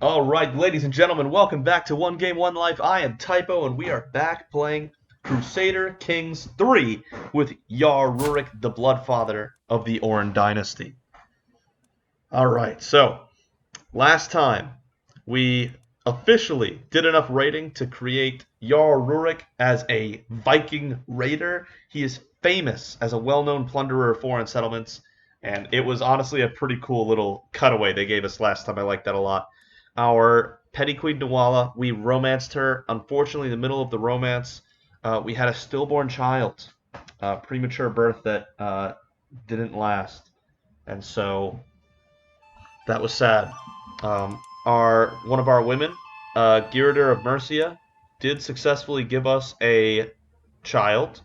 Alright, ladies and gentlemen, welcome back to 1Game1Life. I am Typo, and we are back playing Crusader Kings 3 with Rurik, the Bloodfather of the Ornn dynasty. Alright, so, last time, we officially did enough raiding to create Rurik as a Viking raider. He is famous as a well-known plunderer of foreign settlements, and it was honestly a pretty cool little cutaway they gave us last time. I liked that a lot. Our petty queen Nawala, we romanced her. Unfortunately, in the middle of the romance, we had a stillborn child, premature birth that didn't last, and so that was sad. One of our women, Girder of Mercia, did successfully give us a child.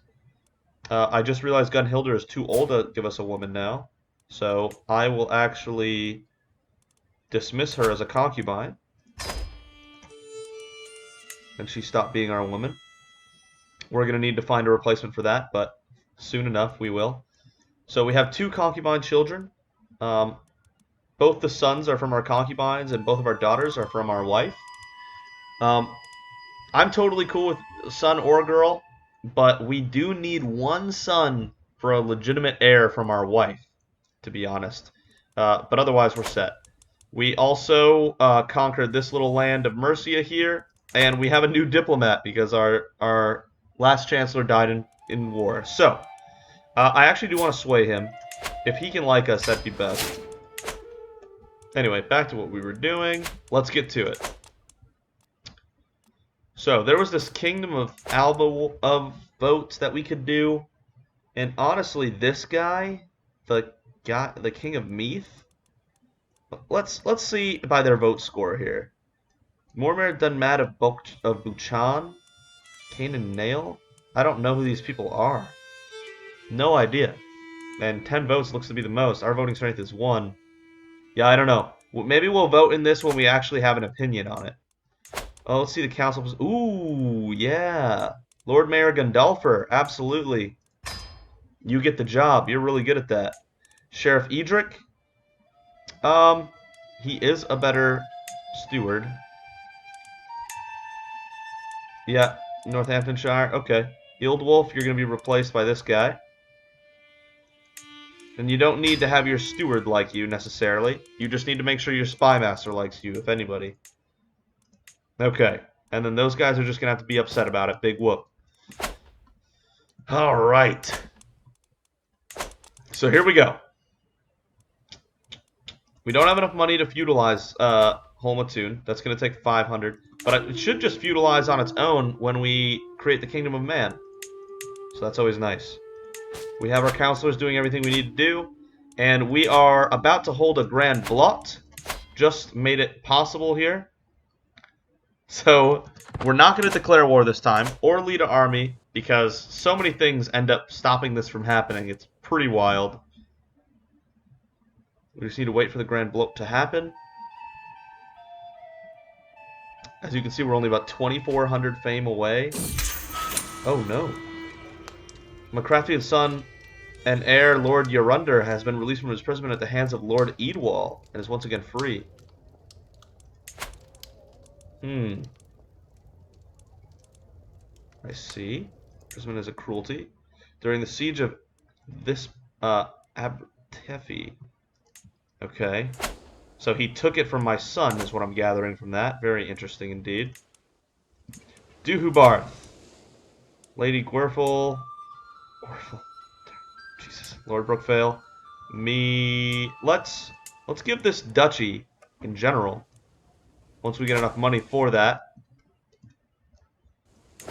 I just realized Gunhilder is too old to give us a woman now, so I will actually dismiss her as a concubine, and she stopped being our woman. We're going to need to find a replacement for that, but soon enough we will. So we have two concubine children. Both the sons are from our concubines, and both of our daughters are from our wife. I'm totally cool with son or girl, but we do need one son for a legitimate heir from our wife, to be honest. But otherwise, we're set. We also conquered this little land of Mercia here, and we have a new diplomat because our last chancellor died in war. So, I actually do want to sway him. If he can like us, that'd be best. Anyway, back to what we were doing. Let's get to it. So, there was this kingdom of Alba of votes that we could do, and honestly, this guy, the king of Meath. Let's see by their vote score here. Mormer Dunmad of Buchan, Canaan Nail. I don't know who these people are. No idea. And 10 votes looks to be the most. Our voting strength is 1. Yeah, I don't know. Maybe we'll vote in this when we actually have an opinion on it. Oh, let's see the council. Ooh, yeah. Lord Mayor Gundulfer, absolutely. You get the job. You're really good at that. Sheriff Edric. He is a better steward. Yeah, Northamptonshire. Okay. Wolf, you're going to be replaced by this guy. And you don't need to have your steward like you, necessarily. You just need to make sure your spy master likes you, if anybody. Okay. And then those guys are just going to have to be upset about it. Big whoop. Alright. So here we go. We don't have enough money to feudalize Holmatun. That's going to take 500. But it should just feudalize on its own when we create the Kingdom of Man. So that's always nice. We have our counselors doing everything we need to do. And we are about to hold a grand blot. Just made it possible here. So we're not going to declare war this time or lead an army because so many things end up stopping this from happening. It's pretty wild. We just need to wait for the grand bloat to happen. As you can see, we're only about 2,400 fame away. Oh no. Macrathian's son and heir, Lord Yarunder, has been released from his imprisonment at the hands of Lord Eadwall and is once again free. I see. Imprisonment is a cruelty. During the siege of this Abtefi. Okay. So he took it from my son, is what I'm gathering from that. Very interesting indeed. Duhubarth. Lady Gwerfel. Jesus. Lord Brookvale. Me. Let's give this duchy in general. Once we get enough money for that.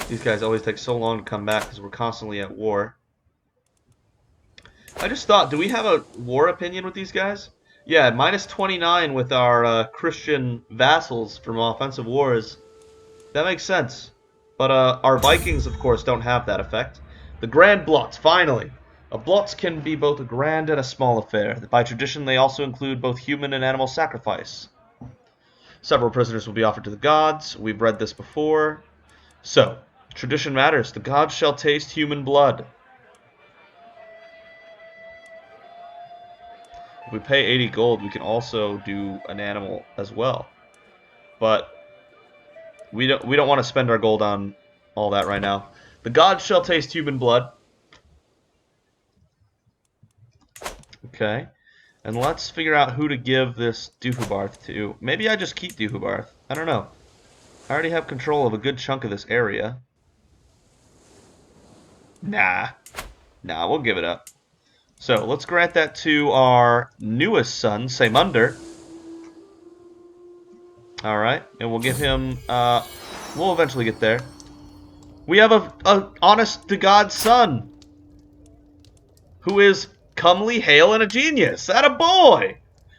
These guys always take so long to come back because we're constantly at war. I just thought, do we have a war opinion with these guys? Yeah, minus 29 with our Christian vassals from offensive wars. That makes sense. But our Vikings, of course, don't have that effect. The Grand Blots, finally. A Blots can be both a grand and a small affair. By tradition, they also include both human and animal sacrifice. Several prisoners will be offered to the gods. We've read this before. So, tradition matters. The gods shall taste human blood. If we pay 80 gold, we can also do an animal as well. but we don't want to spend our gold on all that right now. The gods shall taste human blood. Okay. And let's figure out who to give this Doofubarth to. Maybe I just keep Doofubarth. I don't know. I already have control of a good chunk of this area. Nah. Nah, we'll give it up. So, let's grant that to our newest son, Saymunder. Alright, and we'll give him, we'll eventually get there. We have a honest-to-God son, who is comely, hale, and a genius. Attaboy!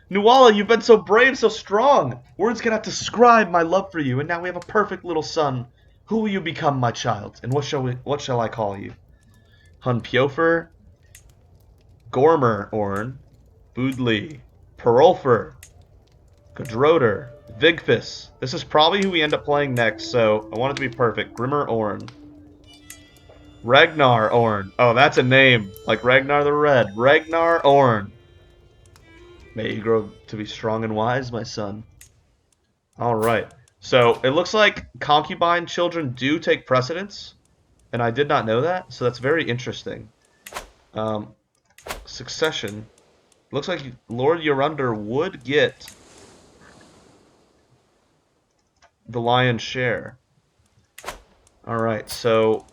Nuala, you've been so brave, so strong. Words cannot describe my love for you, and now we have a perfect little son. Who will you become, my child, and what shall I call you? Hunpiofer, Gormer Ornn, Boodley, Perulfer, Godroder, Vigfis. This is probably who we end up playing next, so I want it to be perfect. Grimmer Ornn. Ragnar Ornn. Oh, that's a name. Like Ragnar the Red. Ragnar Ornn. May you grow to be strong and wise, my son. Alright. So, it looks like concubine children do take precedence. And I did not know that, so that's very interesting. Succession. Looks like Lord Yorunder would get the lion's share. Alright, so...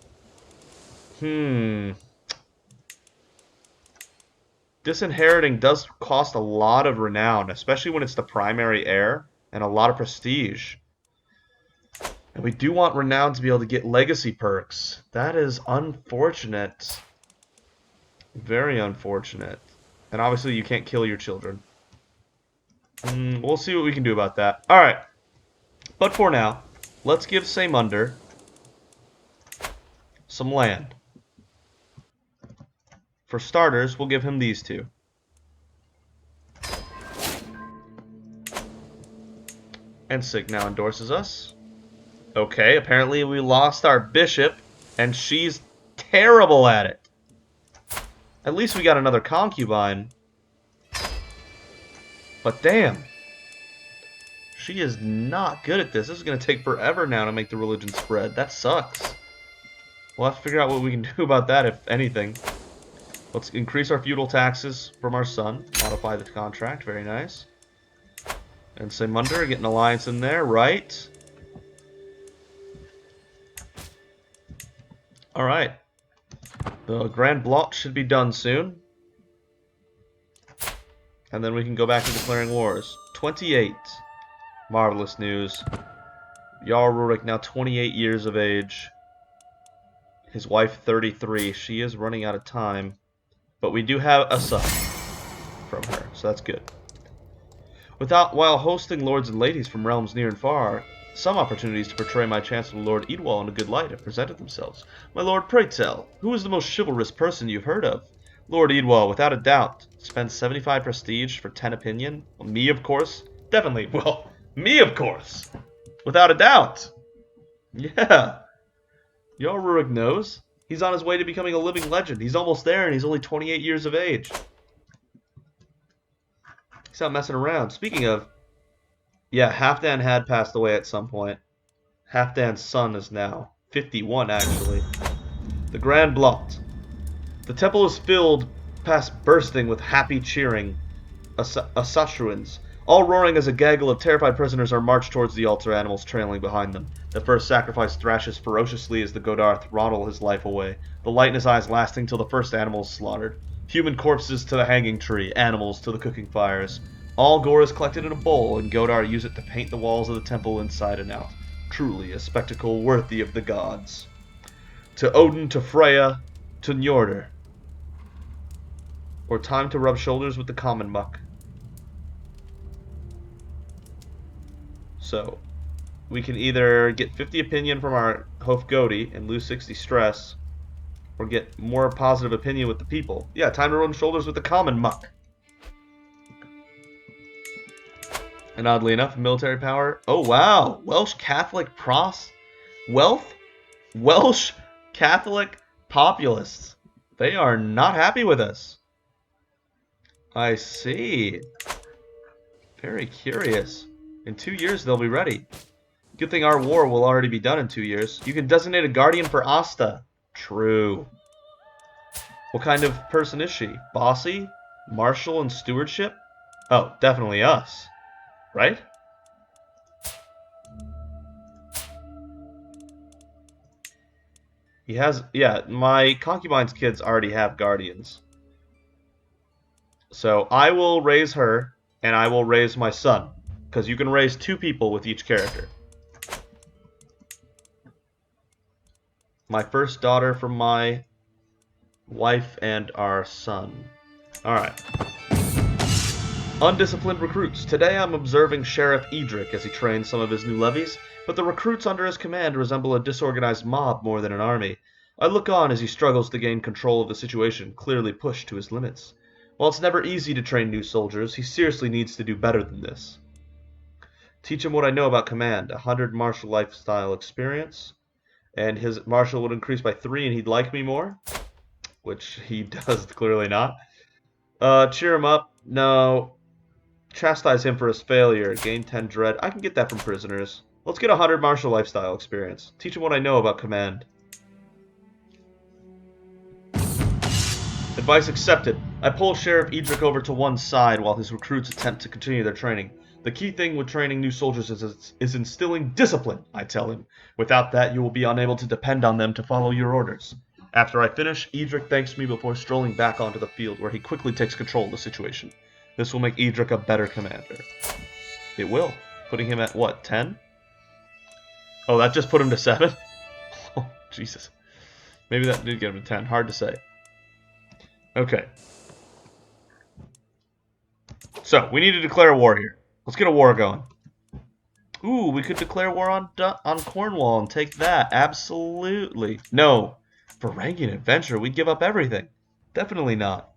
Disinheriting does cost a lot of renown, especially when it's the primary heir, and a lot of prestige. And we do want renown to be able to get legacy perks. That is unfortunate. Very unfortunate. And obviously you can't kill your children. We'll see what we can do about that. Alright. But for now, let's give Saymunder some land. For starters, we'll give him these two. And Sig now endorses us. Okay, apparently we lost our bishop, and she's terrible at it. At least we got another concubine. But damn. She is not good at this. This is going to take forever now to make the religion spread. That sucks. We'll have to figure out what we can do about that, if anything. Let's increase our feudal taxes from our son. Modify the contract. Very nice. And Saymunder, get an alliance in there, right? Alright. The Grand Blot should be done soon. And then we can go back to declaring wars. 28. Marvelous news. Jarl Rurik, now 28 years of age. His wife, 33. She is running out of time. But we do have a son from her, so that's good. While hosting lords and ladies from realms near and far, some opportunities to portray my Chancellor Lord Eadwall in a good light have presented themselves. My lord, pray tell, who is the most chivalrous person you've heard of? Lord Eadwall, without a doubt. Spends 75 prestige for 10 opinion. Well, me, of course. Definitely. Well, me, of course. Without a doubt. Yeah. Jarl Rurik knows. He's on his way to becoming a living legend. He's almost there, and he's only 28 years of age. He's not messing around. Speaking of, yeah, Halfdan had passed away at some point. Halfdan's son is now 51, actually. The Grand Blot. The temple is filled past bursting with happy cheering Asatruans. All roaring as a gaggle of terrified prisoners are marched towards the altar, animals trailing behind them. The first sacrifice thrashes ferociously as the Godar throttle his life away, the light in his eyes lasting till the first animal is slaughtered. Human corpses to the hanging tree, animals to the cooking fires. All gore is collected in a bowl, and Godar use it to paint the walls of the temple inside and out. Truly a spectacle worthy of the gods. To Odin, to Freya, to Njordr. Or time to rub shoulders with the common muck. So, we can either get 50 opinion from our Hofgodi and lose 60 stress, or get more positive opinion with the people. Yeah, time to rub shoulders with the common muck. And oddly enough, military power. Oh wow, Welsh Catholic Welsh Catholic populists. They are not happy with us. I see. Very curious. In 2 years, they'll be ready. Good thing our war will already be done in 2 years. You can designate a guardian for Asta. True. What kind of person is she? Bossy? Martial and stewardship? Oh, definitely us. Right? He has... Yeah, my concubine's kids already have guardians. So I will raise her, and I will raise my son. Because you can raise 2 people with each character. My first daughter from my wife and our son. Alright. Undisciplined recruits. Today I'm observing Sheriff Edric as he trains some of his new levies, but the recruits under his command resemble a disorganized mob more than an army. I look on as he struggles to gain control of the situation, clearly pushed to his limits. While it's never easy to train new soldiers, he seriously needs to do better than this. Teach him what I know about command. 100 martial lifestyle experience. And his martial would increase by 3 and he'd like me more. Which he does clearly not. Cheer him up. No. Chastise him for his failure. Gain 10 dread. I can get that from prisoners. Let's get 100 martial lifestyle experience. Teach him what I know about command. Advice accepted. I pull Sheriff Edric over to one side while his recruits attempt to continue their training. The key thing with training new soldiers is instilling discipline, I tell him. Without that, you will be unable to depend on them to follow your orders. After I finish, Edric thanks me before strolling back onto the field, where he quickly takes control of the situation. This will make Edric a better commander. It will. Putting him at, what, 10? Oh, that just put him to 7? Oh, Jesus. Maybe that did get him to 10. Hard to say. Okay. So, we need to declare war here. Let's get a war going. Ooh, we could declare war on Cornwall and take that. Absolutely. No. For ranking adventure, we'd give up everything. Definitely not.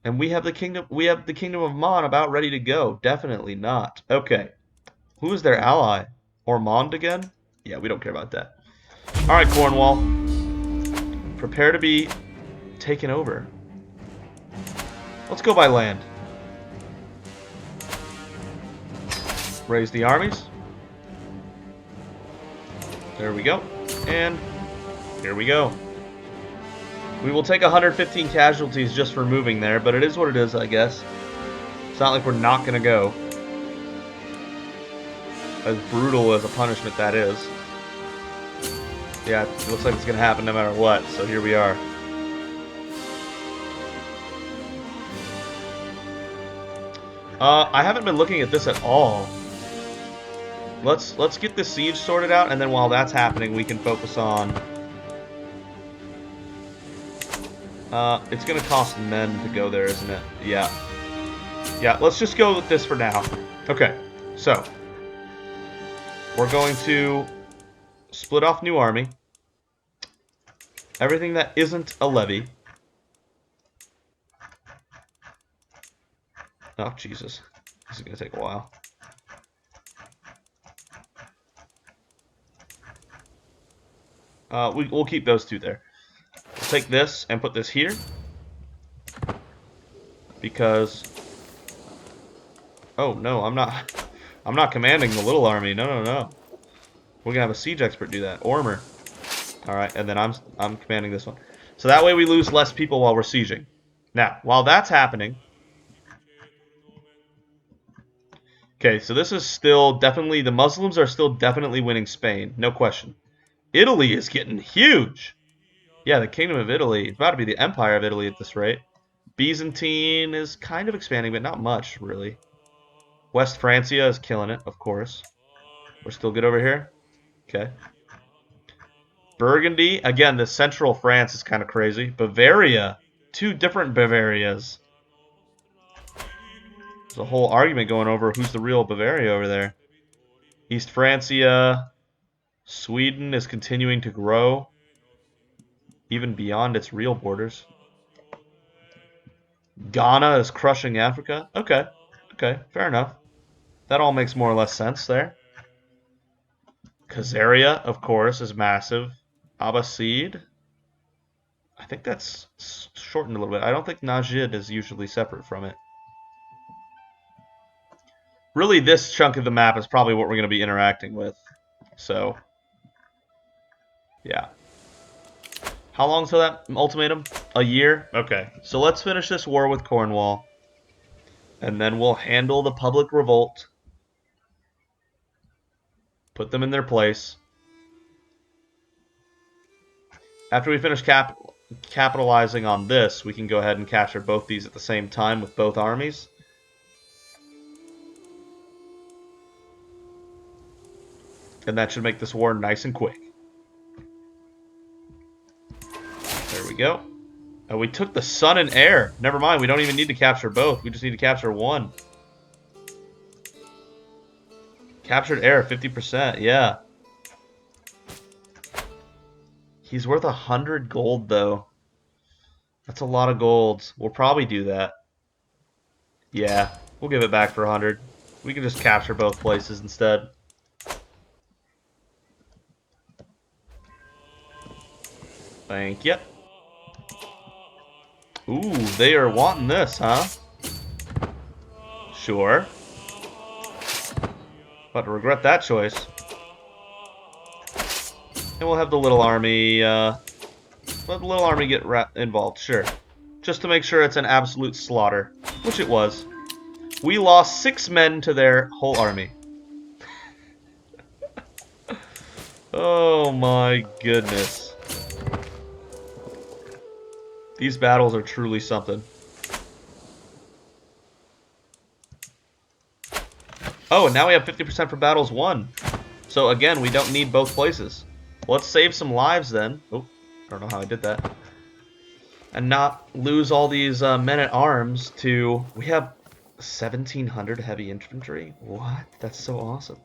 And we have the kingdom of Mon about ready to go. Definitely not. Okay. Who is their ally? Ormond again? Yeah, we don't care about that. Alright, Cornwall. Prepare to be taken over. Let's go by land. Raise the armies. There we go. And here we go. We will take 115 casualties just for moving there, but it is what it is, I guess. It's not like we're not going to go. As brutal as a punishment that is. Yeah, it looks like it's going to happen no matter what, so here we are. I haven't been looking at this at all. Let's get the siege sorted out, and then while that's happening, we can focus on... it's going to cost men to go there, isn't it? Yeah. Yeah, let's just go with this for now. Okay, so... we're going to split off new army. Everything that isn't a levy. Oh, Jesus. This is going to take a while. We'll keep those 2 there. We'll take this and put this here. Because... oh, no, I'm not commanding the little army. No, no, no. We're going to have a siege expert do that. Ormer. Alright, and then I'm commanding this one. So that way we lose less people while we're sieging. Now, while that's happening... okay, so this is still definitely... the Muslims are still definitely winning Spain. No question. Italy is getting huge. Yeah, the Kingdom of Italy. It's about to be the Empire of Italy at this rate. Byzantine is kind of expanding, but not much, really. West Francia is killing it, of course. We're still good over here? Okay. Burgundy. Again, the central France is kind of crazy. Bavaria. 2 different Bavarias. There's a whole argument going over who's the real Bavaria over there. East Francia. Sweden is continuing to grow. Even beyond its real borders. Ghana is crushing Africa. Okay. Okay, fair enough. That all makes more or less sense there. Khazaria, of course, is massive. Abbasid. I think that's shortened a little bit. I don't think Najd is usually separate from it. Really, this chunk of the map is probably what we're going to be interacting with. So, yeah. How long till that ultimatum? A year? Okay. So let's finish this war with Cornwall. And then we'll handle the public revolt. Put them in their place. After we finish capitalizing on this, we can go ahead and capture both these at the same time with both armies. And that should make this war nice and quick. There we go. Oh, we took the sun and air. Never mind, we don't even need to capture both. We just need to capture one. Captured air, 50%, yeah. He's worth 100 gold, though. That's a lot of golds. We'll probably do that. Yeah, we'll give it back for 100. We can just capture both places instead. Thank you. Ooh, they are wanting this, huh? Sure. About to regret that choice. And we'll have the little army, let the little army get involved, sure. Just to make sure it's an absolute slaughter, which it was. We lost 6 men to their whole army. Oh my goodness. These battles are truly something. Oh, and now we have 50% for battles won. So again, we don't need both places. Let's save some lives then. Oh, I don't know how I did that. And not lose all these men-at-arms to... We have 1,700 heavy infantry? What? That's so awesome.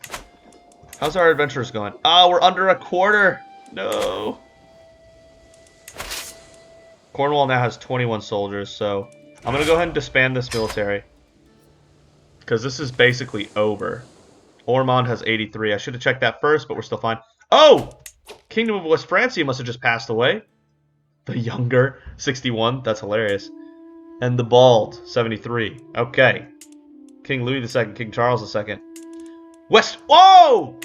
How's our adventurers going? Oh, we're under a quarter! No! Cornwall now has 21 soldiers, so... I'm going to go ahead and disband this military. Because this is basically over. Ormond has 83. I should have checked that first, but we're still fine. Oh! Kingdom of West Francia must have just passed away. The younger, 61. That's hilarious. And the bald, 73. Okay. King Louis II, King Charles II. West... Whoa!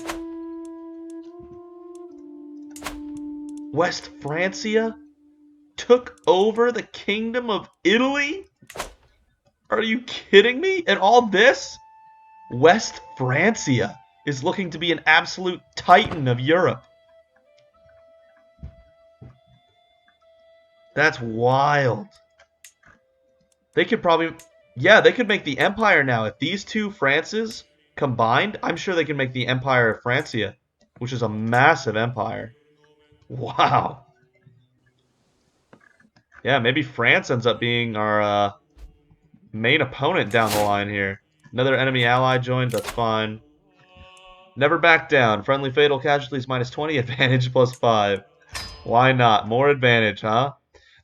West Francia took over the Kingdom of Italy? Are you kidding me? And all this? West Francia is looking to be an absolute titan of Europe. That's wild. They could probably... Yeah, they could make the Empire now. If these two Frances combined, I'm sure they can make the Empire of Francia, which is a massive empire. Wow. Yeah, maybe France ends up being our main opponent down the line here. Another enemy ally joined, that's fine. Never back down. Friendly fatal casualties minus 20, advantage plus 5. Why not? More advantage, huh?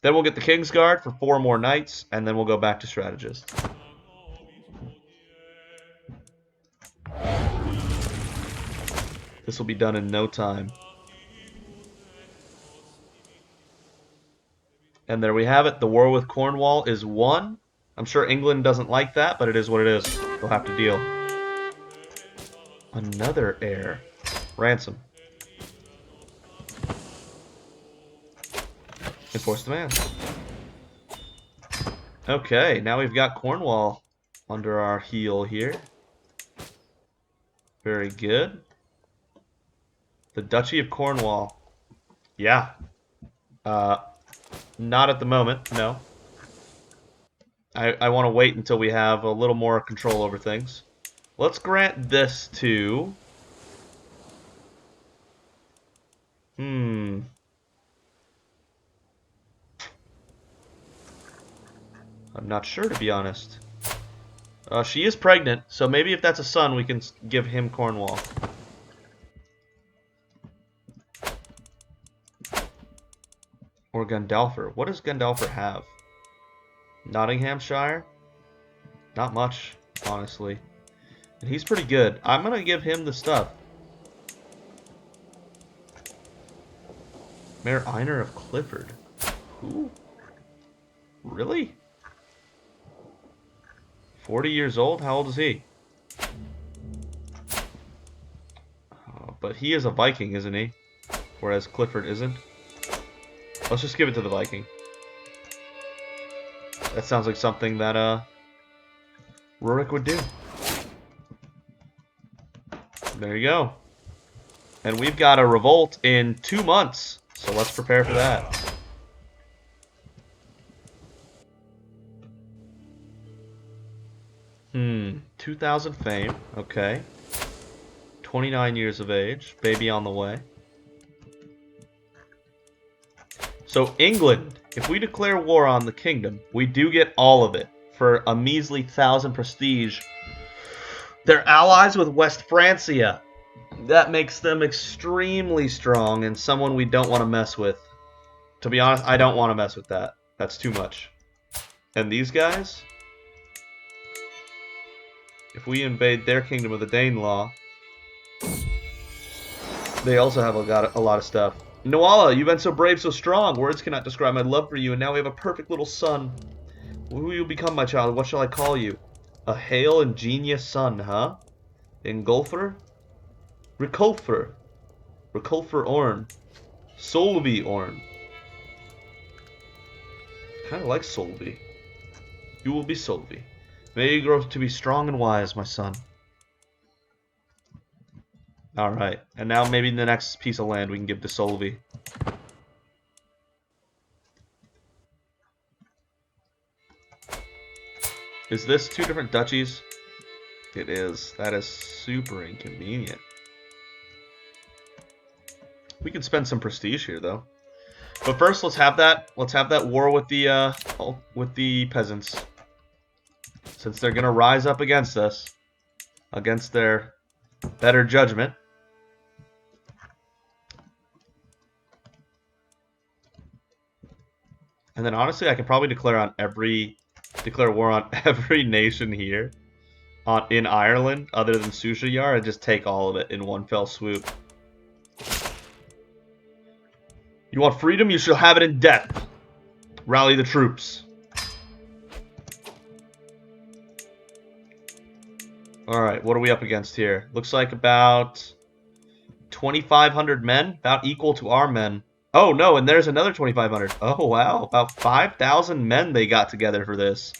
Then we'll get the Kingsguard for 4 more knights, and then we'll go back to strategist. This will be done in no time. And there we have it. The war with Cornwall is won. I'm sure England doesn't like that, but it is what it is. They'll have to deal. Another heir. Ransom. Enforce demands. Okay, now we've got Cornwall under our heel here. Very good. The Duchy of Cornwall. Yeah. Not at the moment, no. I want to wait until we have a little more control over things. Let's grant this to... I'm not sure, to be honest. She is pregnant, so maybe if that's a son, we can give him Cornwall. Or Gandalfer. What does Gandalfer have? Nottinghamshire? Not much, honestly. And he's pretty good. I'm going to give him the stuff. Mayor Einar of Clifford. Who? Really? 40 years old? How old is he? But he is a Viking, isn't he? Whereas Clifford isn't. Let's just give it to the Viking. That sounds like something that Rurik would do. There you go. And we've got a revolt in 2 months. So let's prepare for that. 2,000 fame. Okay. 29 years of age. Baby on the way. So England, if we declare war on the kingdom, we do get all of it for a measly 1,000 prestige. They're allies with West Francia. That makes them extremely strong and someone we don't want to mess with. To be honest, I don't want to mess with that. That's too much. And these guys, if we invade their kingdom of the Danelaw, they also have a lot of stuff. Noala, you've been so brave, so strong. Words cannot describe my love for you, and now we have a perfect little son. Who will you become, my child? What shall I call you? A hale and genius son, huh? Engulfer? Riculfer Ornn. Solvi Ornn. Kind of like Solvi. You will be Solvi. May you grow to be strong and wise, my son. Alright, and now maybe the next piece of land we can give to Solvi. Is this 2 different duchies? It is. That is super inconvenient. We can spend some prestige here, though. But first, let's have that war with the peasants, since they're gonna rise up against us, against their better judgment. And then honestly, I can probably declare war on every nation here, in Ireland, other than Sushayar, and just take all of it in one fell swoop. You want freedom? You shall have it in death. Rally the troops. Alright, what are we up against here? Looks like about 2,500 men, about equal to our men. Oh no, and there's another 2,500. Oh wow, about 5,000 men they got together for this.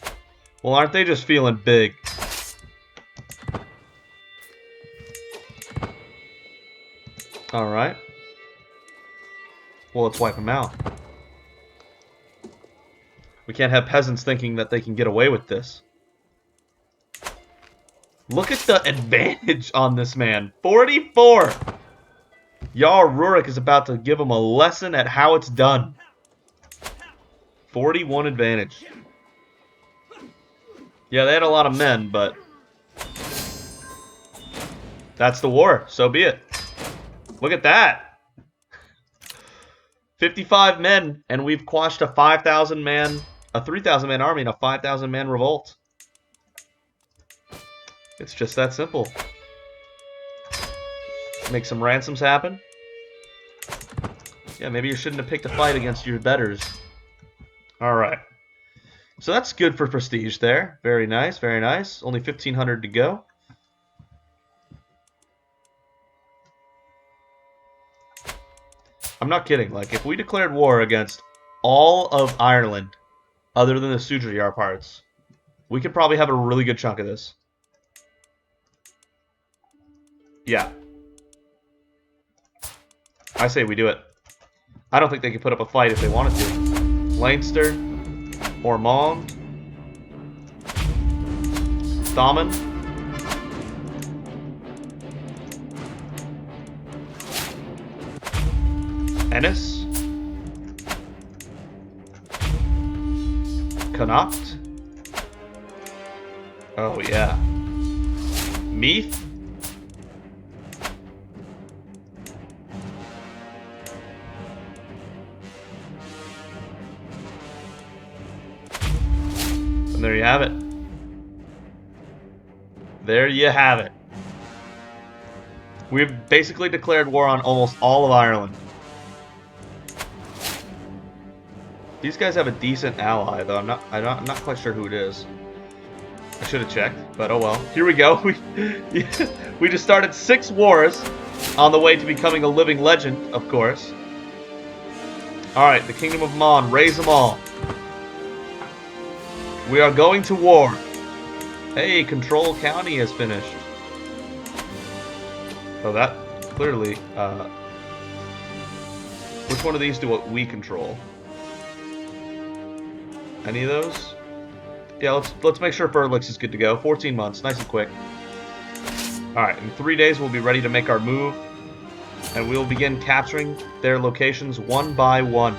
Well, aren't they just feeling big? Alright. Well, let's wipe them out. We can't have peasants thinking that they can get away with this. Look at the advantage on this man. 44! Jarl Rurik is about to give him a lesson at how it's done. 41 advantage. Yeah, they had a lot of men, but that's the war. So be it. Look at that. 55 men, and we've quashed a 3,000 man army and a 5,000 man revolt. It's just that simple. Make some ransoms happen. Yeah, maybe you shouldn't have picked a fight against your betters. Alright. So that's good for prestige there. Very nice, very nice. Only 1,500 to go. I'm not kidding. Like, if we declared war against all of Ireland, other than the Sudrayar parts, we could probably have a really good chunk of this. Yeah. I say we do it. I don't think they could put up a fight if they wanted to. Leinster, Ormond, Thomond, Ennis, Connacht. Oh yeah. Meath. And there you have it. There you have it. We've basically declared war on almost all of Ireland. These guys have a decent ally, though. I'm not quite sure who it is. I should have checked, but oh well. Here we go. We just started 6 wars. On the way to becoming a living legend, of course. Alright, the Kingdom of Mon, raise them all. We are going to war. Hey, Control County has finished. Oh, that clearly, which one of these do we control? Any of those? Yeah, let's make sure Berlix is good to go. 14 months, nice and quick. Alright, in 3 days we'll be ready to make our move. And we'll begin capturing their locations one by one.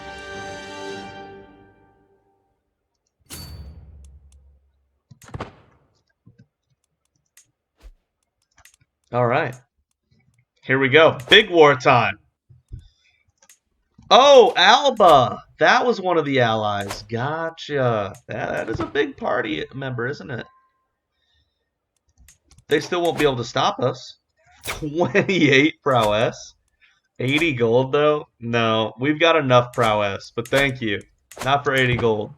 Alright. Here we go. Big war time. Oh, Alba! That was one of the allies. Gotcha. That is a big party member, isn't it? They still won't be able to stop us. 28 prowess. 80 gold, though? No, we've got enough prowess, but thank you. Not for 80 gold.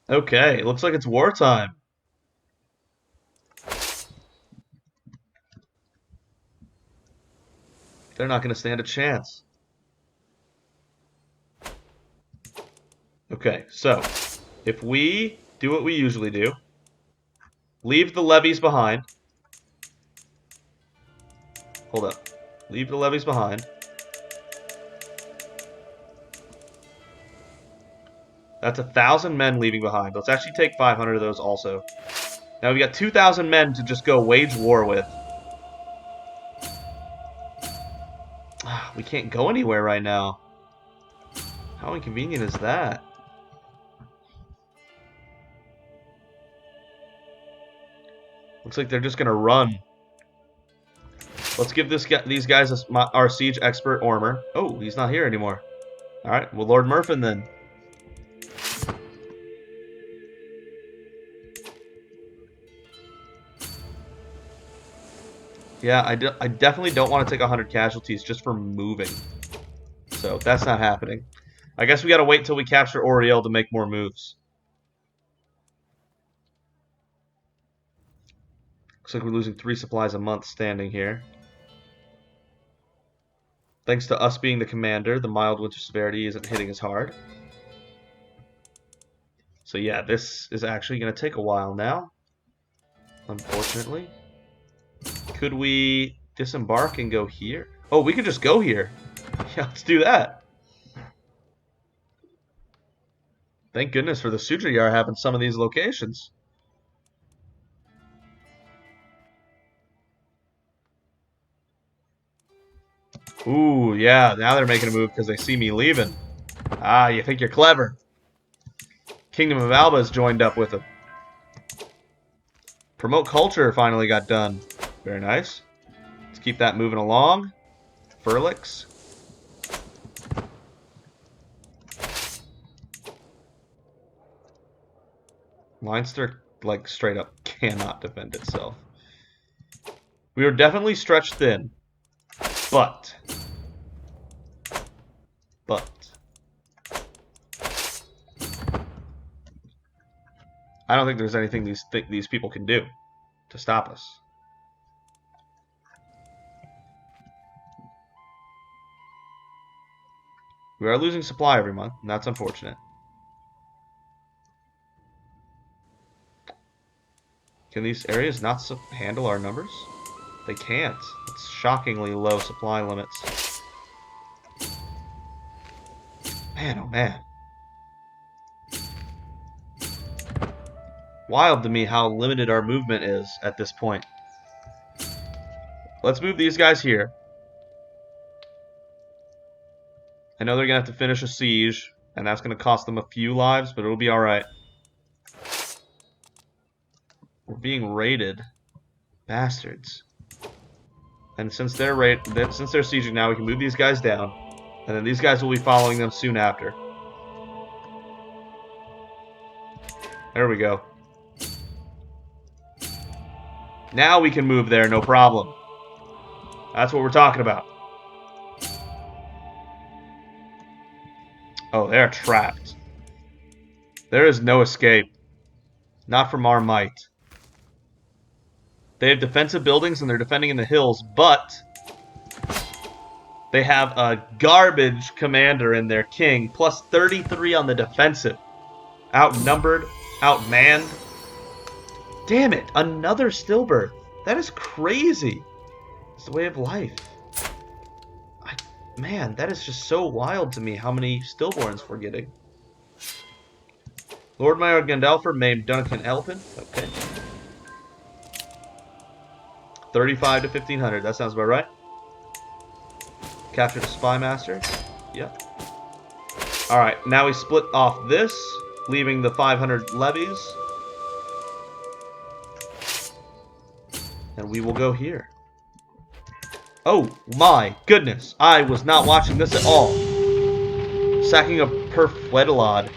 Okay, looks like it's wartime. They're not going to stand a chance. Okay, so if we do what we usually do, leave the levies behind. Hold up. Leave the levies behind. That's 1,000 men leaving behind. Let's actually take 500 of those also. Now we got 2,000 men to just go wage war with. We can't go anywhere right now. How inconvenient is that? Looks like they're just gonna run. Let's give these guys our siege expert Ormer. Oh, he's not here anymore. All right, well, Lord Murfin then. Yeah, I definitely don't want to take 100 casualties just for moving. So that's not happening. I guess we gotta wait until we capture Oriel to make more moves. Looks like we're losing 3 supplies a month standing here. Thanks to us being the commander, the mild winter severity isn't hitting as hard. So yeah, this is actually going to take a while now, unfortunately. Could we disembark and go here? Oh, we could just go here. Yeah, let's do that. Thank goodness for the Sujayar having some of these locations. Ooh, yeah, now they're making a move because they see me leaving. Ah, you think you're clever. Kingdom of Alba has joined up with them. Promote culture finally got done. Very nice. Let's keep that moving along. Furlix. Leinster, like, straight up cannot defend itself. We are definitely stretched thin. But. I don't think there's anything these people can do to stop us. We are losing supply every month, and that's unfortunate. Can these areas not handle our numbers? They can't. It's shockingly low supply limits. Man, oh man. Wild to me how limited our movement is at this point. Let's move these guys here. I know they're going to have to finish a siege, and that's going to cost them a few lives, but it'll be alright. We're being raided. Bastards. And since they're sieging now, we can move these guys down. And then these guys will be following them soon after. There we go. Now we can move there, no problem. That's what we're talking about. Oh, they're trapped. There is no escape. Not from our might. They have defensive buildings and they're defending in the hills, but they have a garbage commander in their king, plus 33 on the defensive. Outnumbered, outmanned. Damn it, another stillbirth. That is crazy. It's the way of life. Man, that is just so wild to me how many stillborns we're getting. Lord Mayor Gandalfer named Duncan Elpin. Okay. 35 to 1500. That sounds about right. Captured a spy master. Yep. Alright, now we split off this, leaving the 500 levies. And we will go here. Oh my goodness, I was not watching this at all. Sacking a Perfwedelod.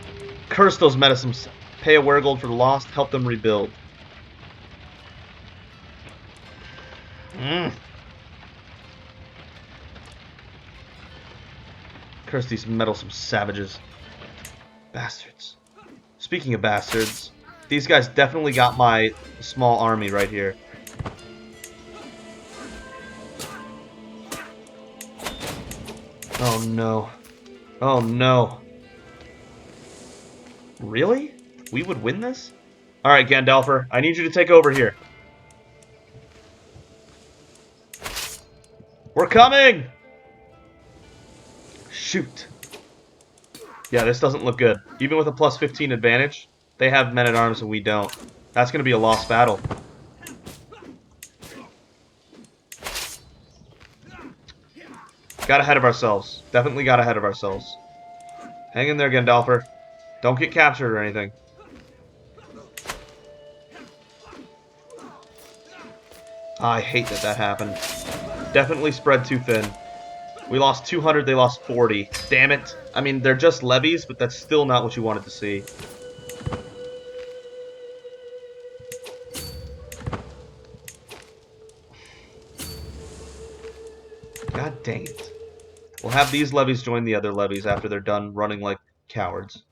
Curse those medicines. Pay a weregold for the lost. Help them rebuild. Curse these meddlesome savages. Bastards. Speaking of bastards, these guys definitely got my small army right here. Oh no. Oh no. Really? We would win this? Alright, Gandalfer, I need you to take over here. We're coming! Shoot. Yeah, this doesn't look good. Even with a plus 15 advantage, they have men-at-arms and we don't. That's going to be a lost battle. Got ahead of ourselves. Definitely got ahead of ourselves. Hang in there, Gandalfer. Don't get captured or anything. I hate that that happened. Definitely spread too thin. We lost 200, they lost 40. Damn it. I mean, they're just levies, but that's still not what you wanted to see. God dang it. We'll have these levies join the other levies after they're done running like cowards.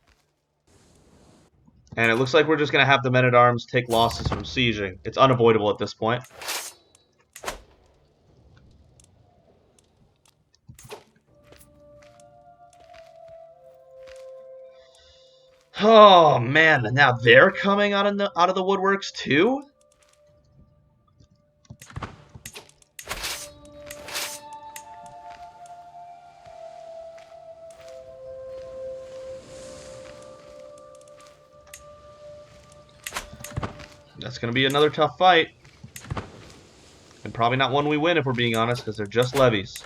And it looks like we're just going to have the men-at-arms take losses from sieging. It's unavoidable at this point. Oh man, now they're coming out of the woodworks too? That's going to be another tough fight. And probably not one we win if we're being honest, because they're just levies.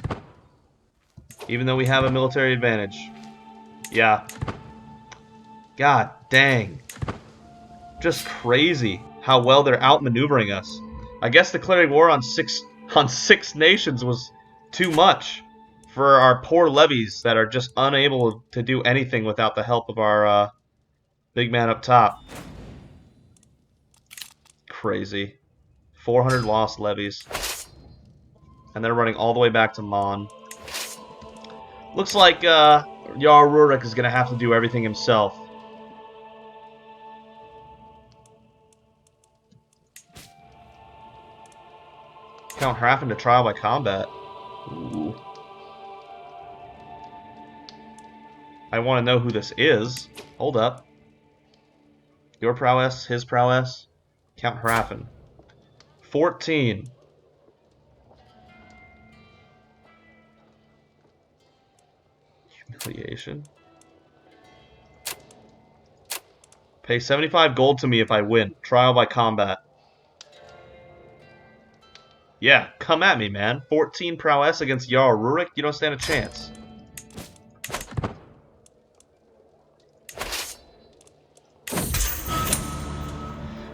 Even though we have a military advantage. Yeah. God dang. Just crazy how well they're outmaneuvering us. I guess declaring war on six nations was too much for our poor levies that are just unable to do anything without the help of our big man up top. Crazy. 400 lost levies. And they're running all the way back to Mon. Looks like Jarl Rurik is going to have to do everything himself. Count Hraffen to trial by combat. Ooh. I want to know who this is. Hold up. Your prowess, his prowess. Count Hraffen. 14. Humiliation. Pay 75 gold to me if I win. Trial by combat. Yeah, come at me, man. 14 prowess against Jarl Rurik? You don't stand a chance.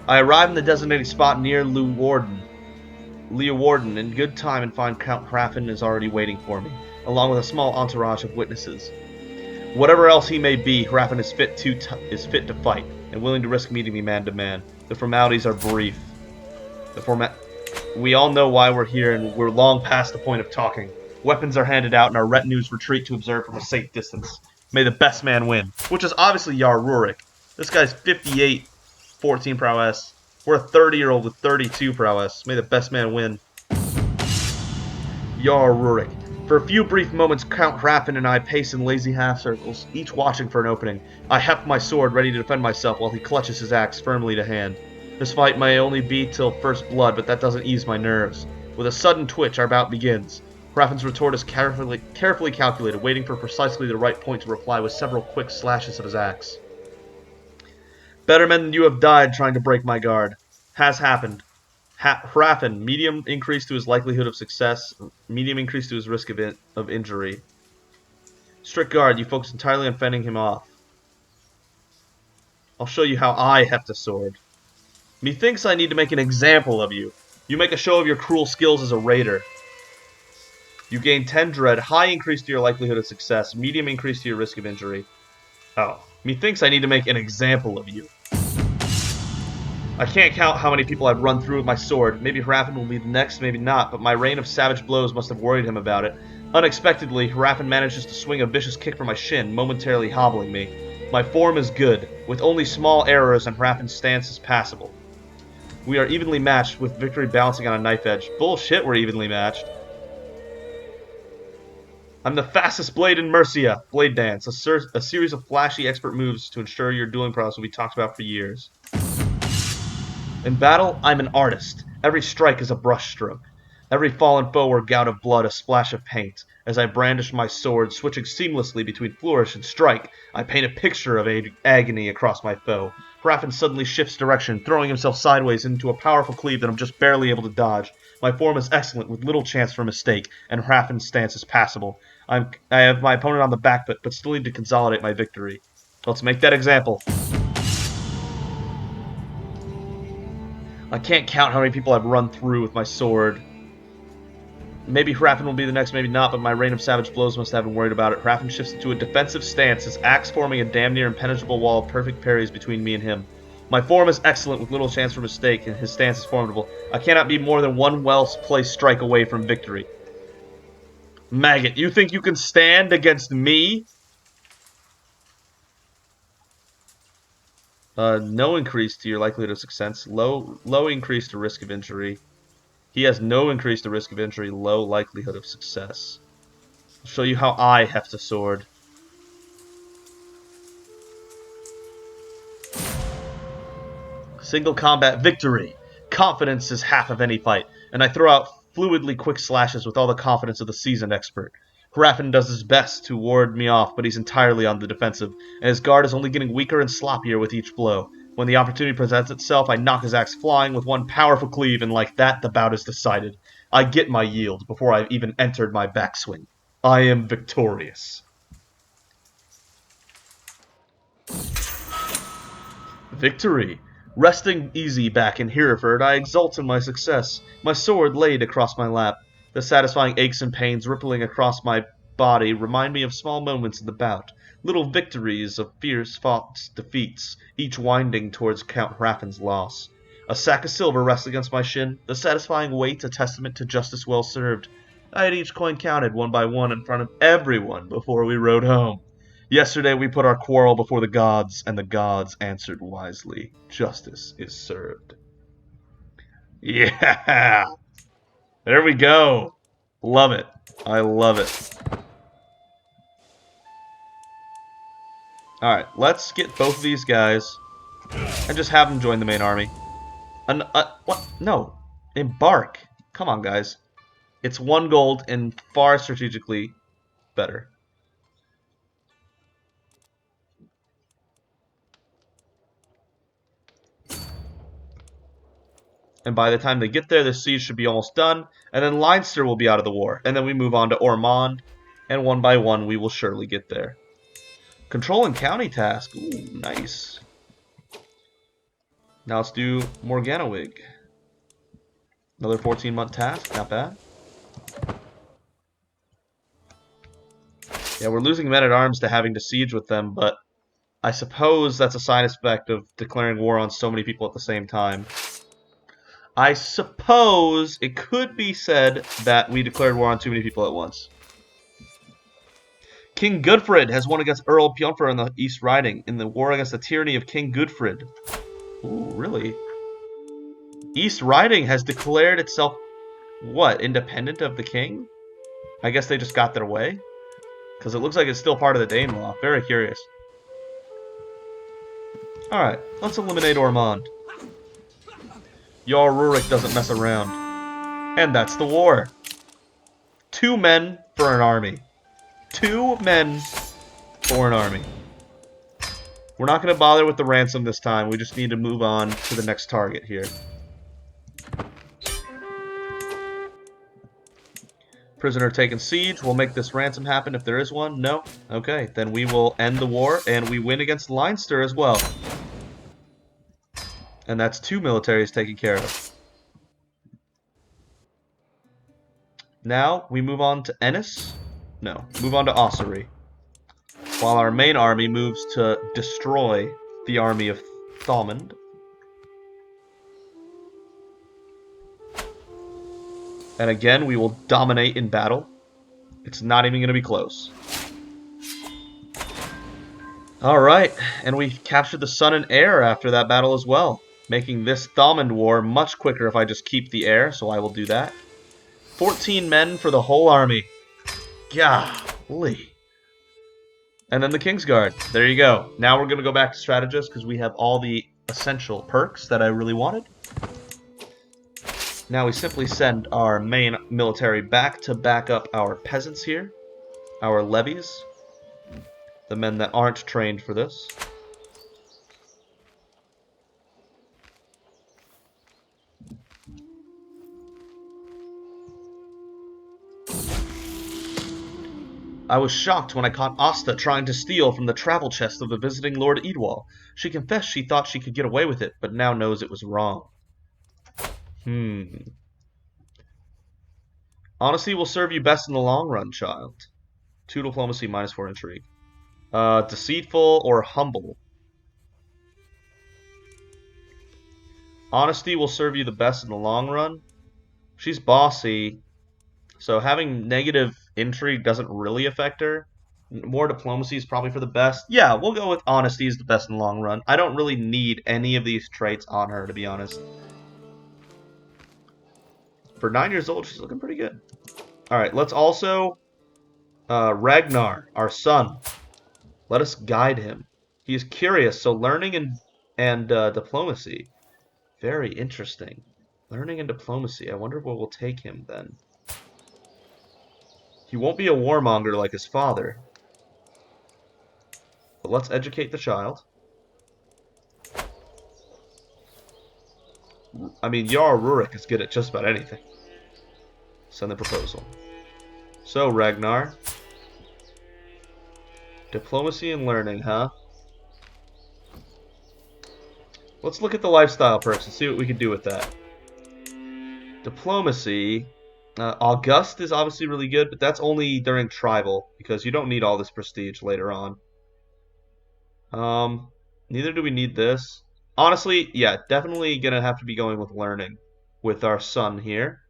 I arrive in the designated spot near Leeuwarden in good time and find Count Hraffen is already waiting for me, along with a small entourage of witnesses. Whatever else he may be, Hraffen is fit to fight, and willing to risk meeting me man to man. The formalities are brief. We all know why we're here, and we're long past the point of talking. Weapons are handed out, and our retinues retreat to observe from a safe distance. May the best man win, which is obviously Jarl Rurik. This guy's 58, 14 prowess. We're a 30-year-old with 32 prowess. May the best man win. Jarl Rurik. For a few brief moments, Count Hrafn and I pace in lazy half-circles, each watching for an opening. I heft my sword, ready to defend myself, while he clutches his axe firmly to hand. This fight may only be till first blood, but that doesn't ease my nerves. With a sudden twitch, our bout begins. Hrafn's retort is carefully calculated, waiting for precisely the right point to reply with several quick slashes of his axe. Better men than you have died trying to break my guard. Has happened. Hrafn, medium increase to his likelihood of success, medium increase to his risk of injury. Strict guard, you focus entirely on fending him off. I'll show you how I heft a sword. Methinks I need to make an example of you. You make a show of your cruel skills as a raider. You gain 10 dread, high increase to your likelihood of success, medium increase to your risk of injury. Oh, methinks I need to make an example of you. I can't count how many people I've run through with my sword. Maybe Hrafn will be the next, maybe not, but my rain of savage blows must have worried him about it. Unexpectedly, Hrafn manages to swing a vicious kick for my shin, momentarily hobbling me. My form is good, with only small errors and Hrafn's stance is passable. We are evenly matched, with victory balancing on a knife edge. Bullshit, we're evenly matched. I'm the fastest blade in Mercia. Blade Dance, a series of flashy expert moves to ensure your dueling prowess will be talked about for years. In battle, I'm an artist. Every strike is a brushstroke. Every fallen foe or gout of blood a splash of paint. As I brandish my sword, switching seamlessly between flourish and strike, I paint a picture of agony across my foe. Hrafn suddenly shifts direction, throwing himself sideways into a powerful cleave that I'm just barely able to dodge. My form is excellent, with little chance for mistake, and Hrafn's stance is passable. I have my opponent on the back foot, but still need to consolidate my victory. Let's make that example. I can't count how many people I've run through with my sword. Maybe Hrafn will be the next, maybe not, but my rain of savage blows must have been worried about it. Hrafn shifts into a defensive stance, his axe forming a damn near impenetrable wall of perfect parries between me and him. My form is excellent with little chance for mistake, and his stance is formidable. I cannot be more than one well-placed strike away from victory. Maggot, you think you can stand against me? No increase to your likelihood of success. Low increase to risk of injury. He has no increase to risk of injury. Low likelihood of success. I'll show you how I heft a sword. Single combat victory. Confidence is half of any fight, and I throw out fluidly quick slashes with all the confidence of the seasoned expert. Hrafn does his best to ward me off, but he's entirely on the defensive, and his guard is only getting weaker and sloppier with each blow. When the opportunity presents itself, I knock his axe flying with one powerful cleave, and like that, the bout is decided. I get my yield before I've even entered my backswing. I am victorious. Victory! Resting easy back in Hereford, I exult in my success, my sword laid across my lap. The satisfying aches and pains rippling across my body remind me of small moments in the bout, little victories of fierce fought defeats, each winding towards Count Hrafn's loss. A sack of silver rests against my shin, the satisfying weight a testament to justice well served. I had each coin counted one by one in front of everyone before we rode home. Yesterday we put our quarrel before the gods, and the gods answered wisely. Justice is served. Yeah! There we go. Love it. I love it. Alright, let's get both of these guys and just have them join the main army. What? No. Embark. Come on, guys. It's 1 gold and far strategically better. And by the time they get there, the siege should be almost done. And then Leinster will be out of the war. And then we move on to Ormond. And one by one, we will surely get there. Control and county task. Ooh, nice. Now let's do Morganawig. Another 14-month task. Not bad. Yeah, we're losing men-at-arms to having to siege with them, but I suppose that's a side effect of declaring war on so many people at the same time. I suppose it could be said that we declared war on too many people at once. King Gudfred has won against Earl Bjornfr in the East Riding in the war against the tyranny of King Gudfred. Ooh, really? East Riding has declared itself, what, independent of the king? I guess they just got their way? Because it looks like it's still part of the Danelaw. Very curious. Alright, let's eliminate Ormond. Jarl Rurik doesn't mess around. And that's the war. 2 men for an army. 2 men for an army. We're not going to bother with the ransom this time. We just need to move on to the next target here. Prisoner taken siege. We'll make this ransom happen if there is one. No? Okay, then we will end the war, and we win against Leinster as well. And that's 2 militaries taken care of. Now, we move on to Ennis. No, move on to Ossory. While our main army moves to destroy the army of Thomond. And again, we will dominate in battle. It's not even going to be close. Alright, and we captured the Sun and Air after that battle as well, making this Thomond war much quicker if I just keep the air, so I will do that. 14 men for the whole army. Golly. And then the Kingsguard. There you go. Now we're going to go back to Strategist because we have all the essential perks that I really wanted. Now we simply send our main military back to back up our peasants here. Our levies. The men that aren't trained for this. I was shocked when I caught Asta trying to steal from the travel chest of the visiting Lord Edwall. She confessed she thought she could get away with it, but now knows it was wrong. Honesty will serve you best in the long run, child. 2 diplomacy, -4 intrigue. Deceitful or humble? Honesty will serve you the best in the long run. She's bossy, so having negative intrigue doesn't really affect her. More diplomacy is probably for the best. Yeah, we'll go with honesty is the best in the long run. I don't really need any of these traits on her, to be honest. For 9 years old, she's looking pretty good. Alright, let's also... Ragnar, our son. Let us guide him. He is curious, so learning and diplomacy. Very interesting. Learning and diplomacy. I wonder what will take him then. He won't be a warmonger like his father. But let's educate the child. I mean, Jarl Rurik is good at just about anything. Send the proposal. So, Ragnar. Diplomacy and learning, huh? Let's look at the lifestyle perks and see what we can do with that. Diplomacy. August is obviously really good, but that's only during tribal, because you don't need all this prestige later on. Neither do we need this. Honestly, yeah, definitely gonna have to be going with learning with our son here.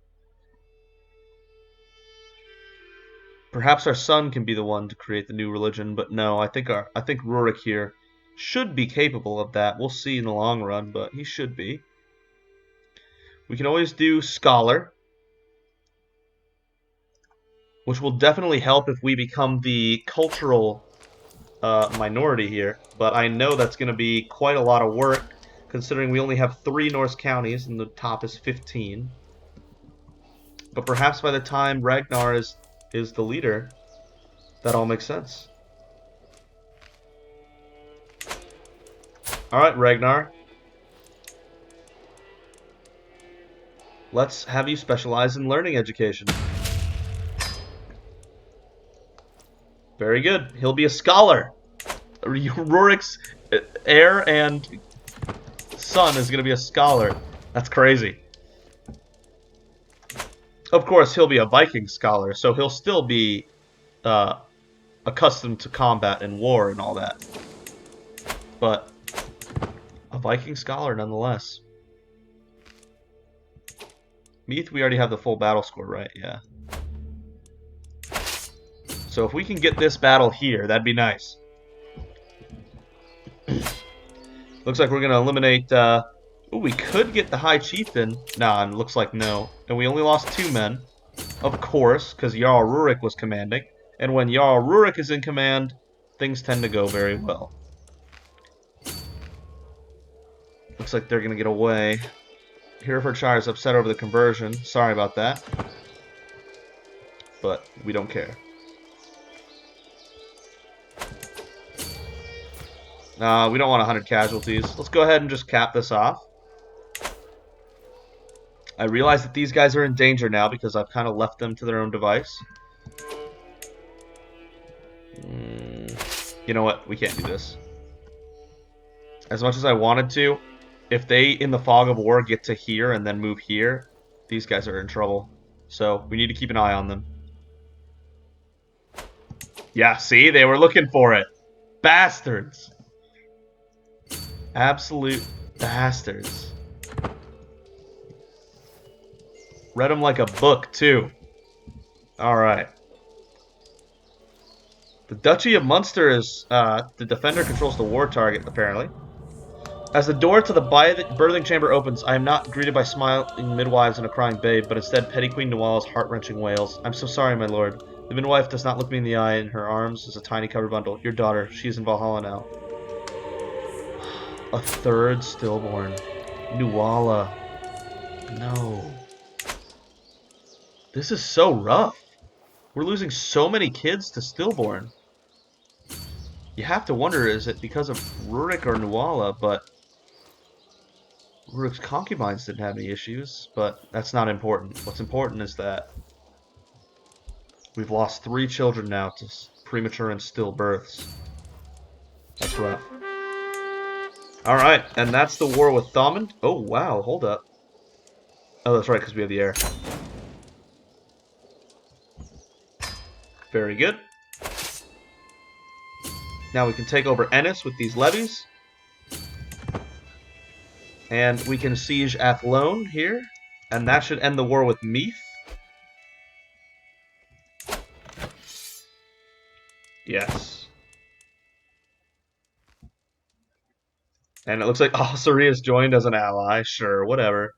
Perhaps our son can be the one to create the new religion, but no, I think Rurik here should be capable of that. We'll see in the long run, but he should be. We can always do scholar, which will definitely help if we become the cultural minority here. But I know that's going to be quite a lot of work, considering we only have 3 Norse counties and the top is 15. But perhaps by the time Ragnar is the leader, that all makes sense. Alright, Ragnar. Let's have you specialize in learning education. Very good. He'll be a scholar. Rurik's heir and son is going to be a scholar. That's crazy. Of course, he'll be a Viking scholar, so he'll still be accustomed to combat and war and all that. But a Viking scholar nonetheless. Meath, we already have the full battle score, right? Yeah. So if we can get this battle here, that'd be nice. Looks like we're going to eliminate Ooh, we could get the High Chieftain. Nah, it looks like no. And we only lost 2 men. Of course, because Jarl Rurik was commanding. And when Jarl Rurik is in command, things tend to go very well. Looks like they're going to get away. Herefordshire is upset over the conversion. Sorry about that. But we don't care. We don't want 100 casualties. Let's go ahead and just cap this off. I realize that these guys are in danger now because I've kind of left them to their own device. You know what? We can't do this. As much as I wanted to, if they, in the fog of war, get to here and then move here, these guys are in trouble. So we need to keep an eye on them. Yeah, see? They were looking for it. Bastards. Absolute bastards. Read them like a book, too. Alright. The Duchy of Munster is, the defender controls the war target, apparently. As the door to the birthing chamber opens, I am not greeted by smiling midwives and a crying babe, but instead Petty Queen Nuala's heart-wrenching wails. I'm so sorry, my lord. The midwife does not look me in the eye, and her arms is a tiny covered bundle. Your daughter, she is in Valhalla now. A 3rd stillborn. Nuala. No. This is so rough. We're losing so many kids to stillborn. You have to wonder, is it because of Rurik or Nuala, but Rurik's concubines didn't have any issues, but that's not important. What's important is that we've lost 3 children now to premature and stillbirths. That's rough. Alright, and that's the war with Thomond. Oh, wow, hold up. Oh, that's right, because we have the air. Very good. Now we can take over Ennis with these levies. And we can siege Athlone here. And that should end the war with Meath. Yes. And it looks like Ossory has joined as an ally. Sure, whatever.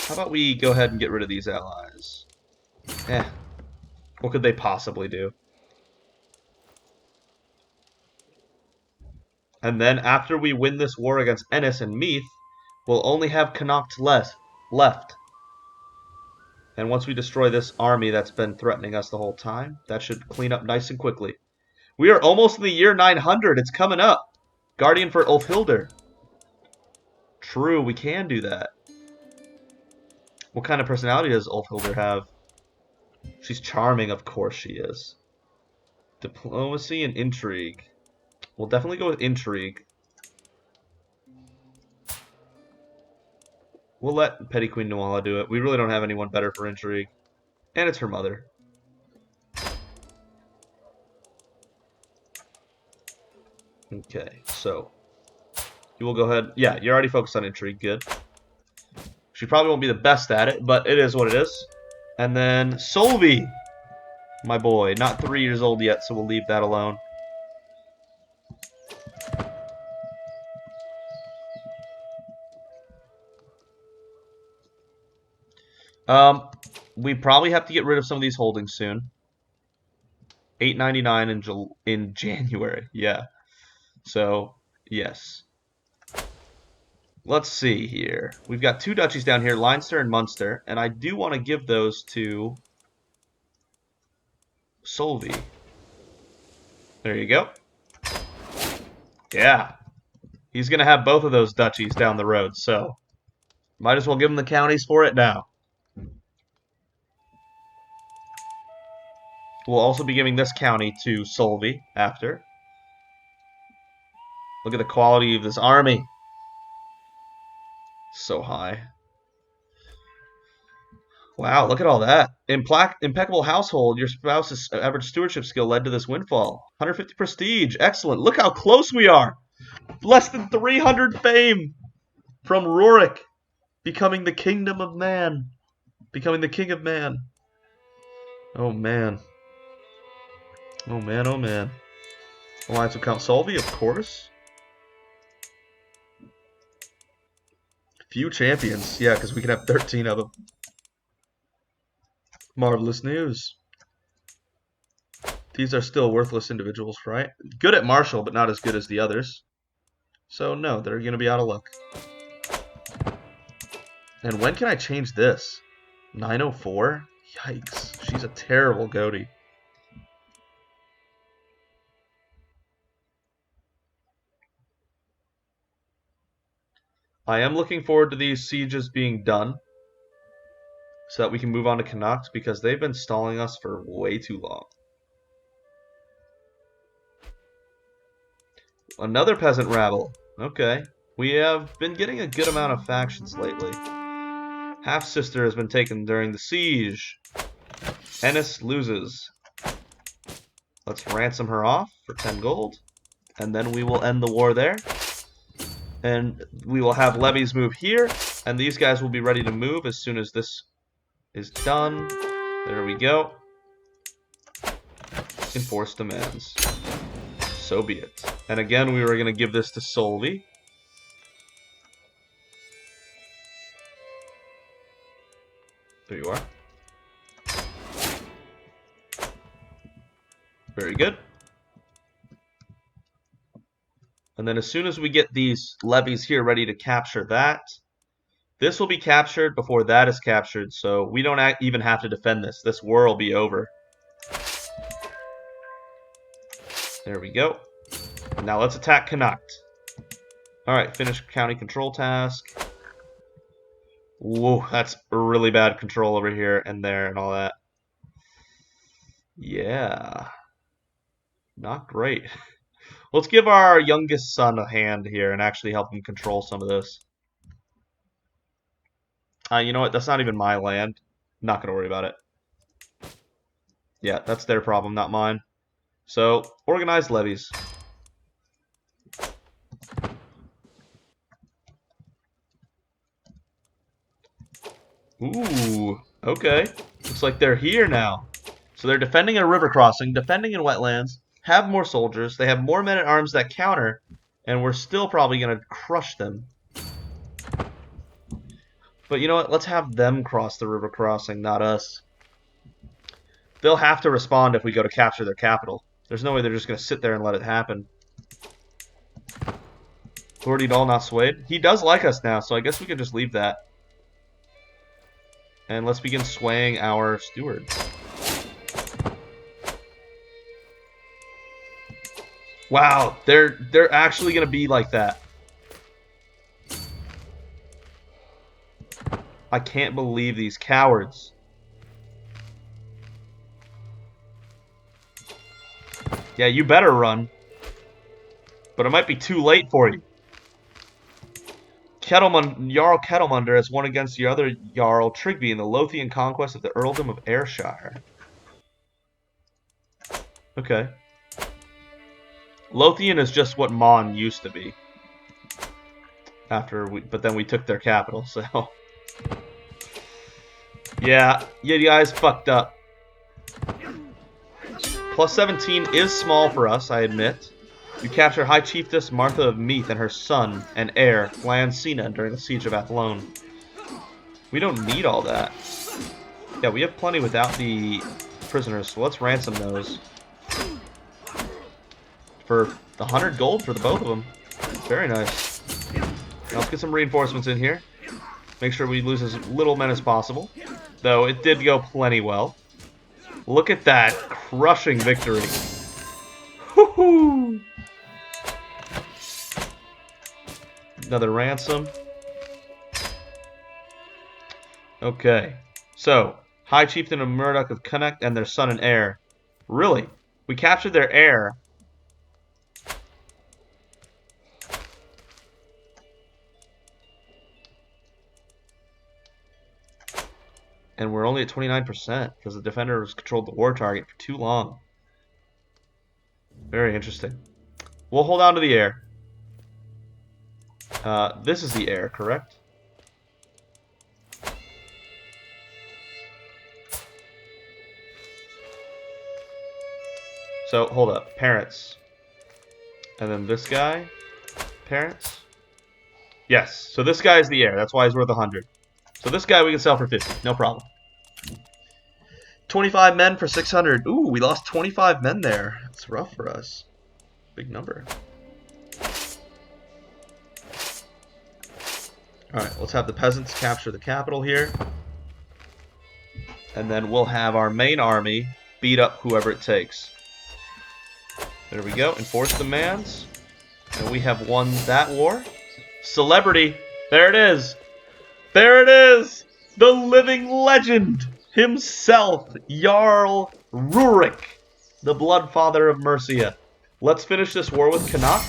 How about we go ahead and get rid of these allies? What could they possibly do? And then after we win this war against Ennis and Meath, we'll only have Connacht left. And once we destroy this army that's been threatening us the whole time, that should clean up nice and quickly. We are almost in the year 900. It's coming up. Guardian for Ulfhildr. True, we can do that. What kind of personality does Ulfhildr have? She's charming, of course she is. Diplomacy and intrigue. We'll definitely go with intrigue. We'll let Petty Queen Nuala do it. We really don't have anyone better for intrigue. And it's her mother. Okay, so you will go ahead. Yeah, you're already focused on intrigue. Good. She probably won't be the best at it, but it is what it is. And then Solvi, my boy. Not 3 years old yet, so we'll leave that alone. We probably have to get rid of some of these holdings soon. $8.99 in January. Yeah. So, yes. Let's see here. We've got 2 duchies down here, Leinster and Munster, and I do want to give those to Solvi. There you go. Yeah. He's going to have both of those duchies down the road, so might as well give him the counties for it now. We'll also be giving this county to Solvi after. Look at the quality of this army. So high. Wow, look at all that. Impeccable household. Your spouse's average stewardship skill led to this windfall. 150 prestige. Excellent. Look how close we are. Less than 300 fame from Rurik. Becoming the kingdom of man. Becoming the king of man. Oh, man. Oh, man, oh, man. Alliance with Count Solvi, of course. Few champions. Yeah, because we can have 13 of them. Marvelous news. These are still worthless individuals, right? Good at martial, but not as good as the others. So no, they're going to be out of luck. And when can I change this? 904? Yikes. She's a terrible goatee. I am looking forward to these sieges being done so that we can move on to Connacht because they've been stalling us for way too long. Another peasant rabble. Okay. We have been getting a good amount of factions lately. Half-sister has been taken during the siege. Ennis loses. Let's ransom her off for 10 gold. And then we will end the war there. And we will have levies move here. And these guys will be ready to move as soon as this is done. There we go. Enforce demands. So be it. And again, we were going to give this to Solvi. There you are. Very good. And then as soon as we get these levies here ready to capture that, this will be captured before that is captured, so we don't even have to defend this. This war will be over. There we go. Now let's attack Connacht. Alright, finish county control task. Whoa, that's really bad control over here and there and all that. Yeah. Not great. Let's give our youngest son a hand here and actually help him control some of this. You know what? That's not even my land. I'm not going to worry about it. Yeah, that's their problem, not mine. So, organize levies. Ooh, okay. Looks like they're here now. So they're defending a river crossing, defending in wetlands, have more soldiers, they have more men-at-arms that counter, and we're still probably going to crush them. But you know what? Let's have them cross the river crossing, not us. They'll have to respond if we go to capture their capital. There's no way they're just going to sit there and let it happen. Lord Edal not swayed. He does like us now, so I guess we can just leave that. And let's begin swaying our steward. Wow, they're actually going to be like that. I can't believe these cowards. Yeah, you better run. But it might be too late for you. Jarl Kettlemunder has won against the other Jarl Trigby in the Lothian conquest of the Earldom of Ayrshire. Okay. Lothian is just what Mon used to be. But then we took their capital, so... Yeah, you guys fucked up. Plus 17 is small for us, I admit. You capture High Chiefess Martha of Meath and her son and heir, Flan Cena, during the Siege of Athlone. We don't need all that. Yeah, we have plenty without the prisoners, so let's ransom those. For 100 gold for the both of them. Very nice. Now let's get some reinforcements in here. Make sure we lose as little men as possible. Though it did go plenty well. Look at that crushing victory. Woohoo! Another ransom. Okay. So, High Chieftain of Murdoch of Connacht and their son and heir. Really? We captured their heir. And we're only at 29% because the defender has controlled the war target for too long. Very interesting. We'll hold on to the heir. This is the heir, correct? So, hold up. Parents. And then this guy. Parents. Yes, so this guy is the heir. That's why he's worth 100. So this guy we can sell for 50. No problem. 25 men for 600. Ooh, we lost 25 men there. That's rough for us. Big number. Alright, let's have the peasants capture the capital here. And then we'll have our main army beat up whoever it takes. There we go. Enforce demands. And we have won that war. Celebrity. There it is. There it is. The living legend himself. Jarl Rurik, the Bloodfather of Mercia. Let's finish this war with Connacht.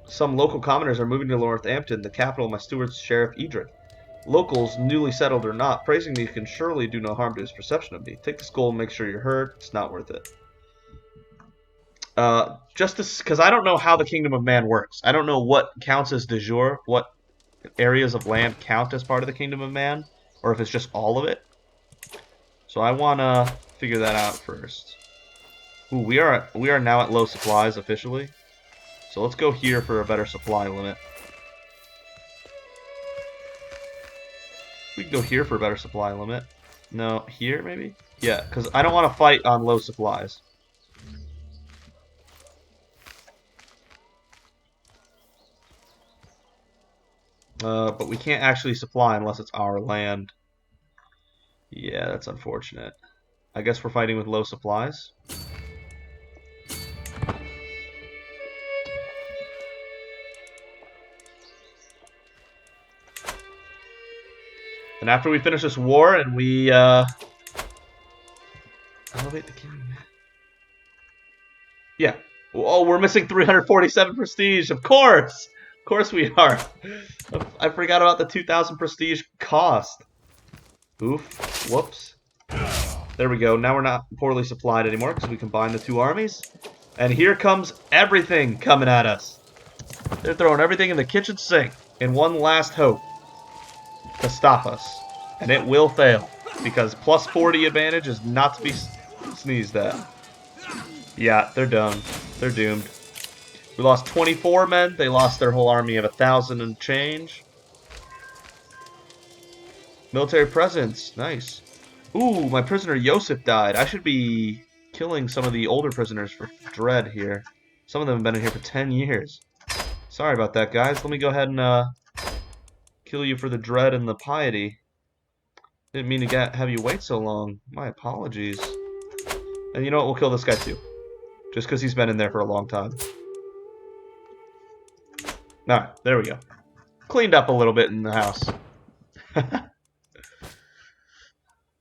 Some local commoners are moving to Northampton, the capital of my steward's Sheriff Edric. Locals, newly settled or not, praising me can surely do no harm to his perception of me. Take this gold and make sure you're heard. It's not worth it. Just because I don't know how the Kingdom of Man works. I don't know what counts as de jure, what areas of land count as part of the Kingdom of Man, or if it's just all of it. So I want to figure that out first. Ooh, we are now at low supplies officially. So let's go here for a better supply limit. We can go here for a better supply limit. No, here maybe? Yeah, because I don't want to fight on low supplies. But we can't actually supply unless it's our land. Yeah, that's unfortunate. I guess we're fighting with low supplies. And after we finish this war and we elevate the king. Yeah. Oh, we're missing 347 prestige. Of course. Of course we are. I forgot about the 2,000 prestige cost. Oof. Whoops. There we go. Now we're not poorly supplied anymore because we combine the two armies. And here comes everything coming at us. They're throwing everything in the kitchen sink in one last hope to stop us. And it will fail because plus 40 advantage is not to be sneezed at. Yeah, they're done. They're doomed. We lost 24 men. They lost their whole army of 1,000 and change. Military presence. Nice. Ooh, my prisoner Yosef died. I should be killing some of the older prisoners for dread here. Some of them have been in here for 10 years. Sorry about that, guys. Let me go ahead and kill you for the dread and the piety. Didn't mean to have you wait so long. My apologies. And you know what? We'll kill this guy too. Just because he's been in there for a long time. Alright, there we go. Cleaned up a little bit in the house.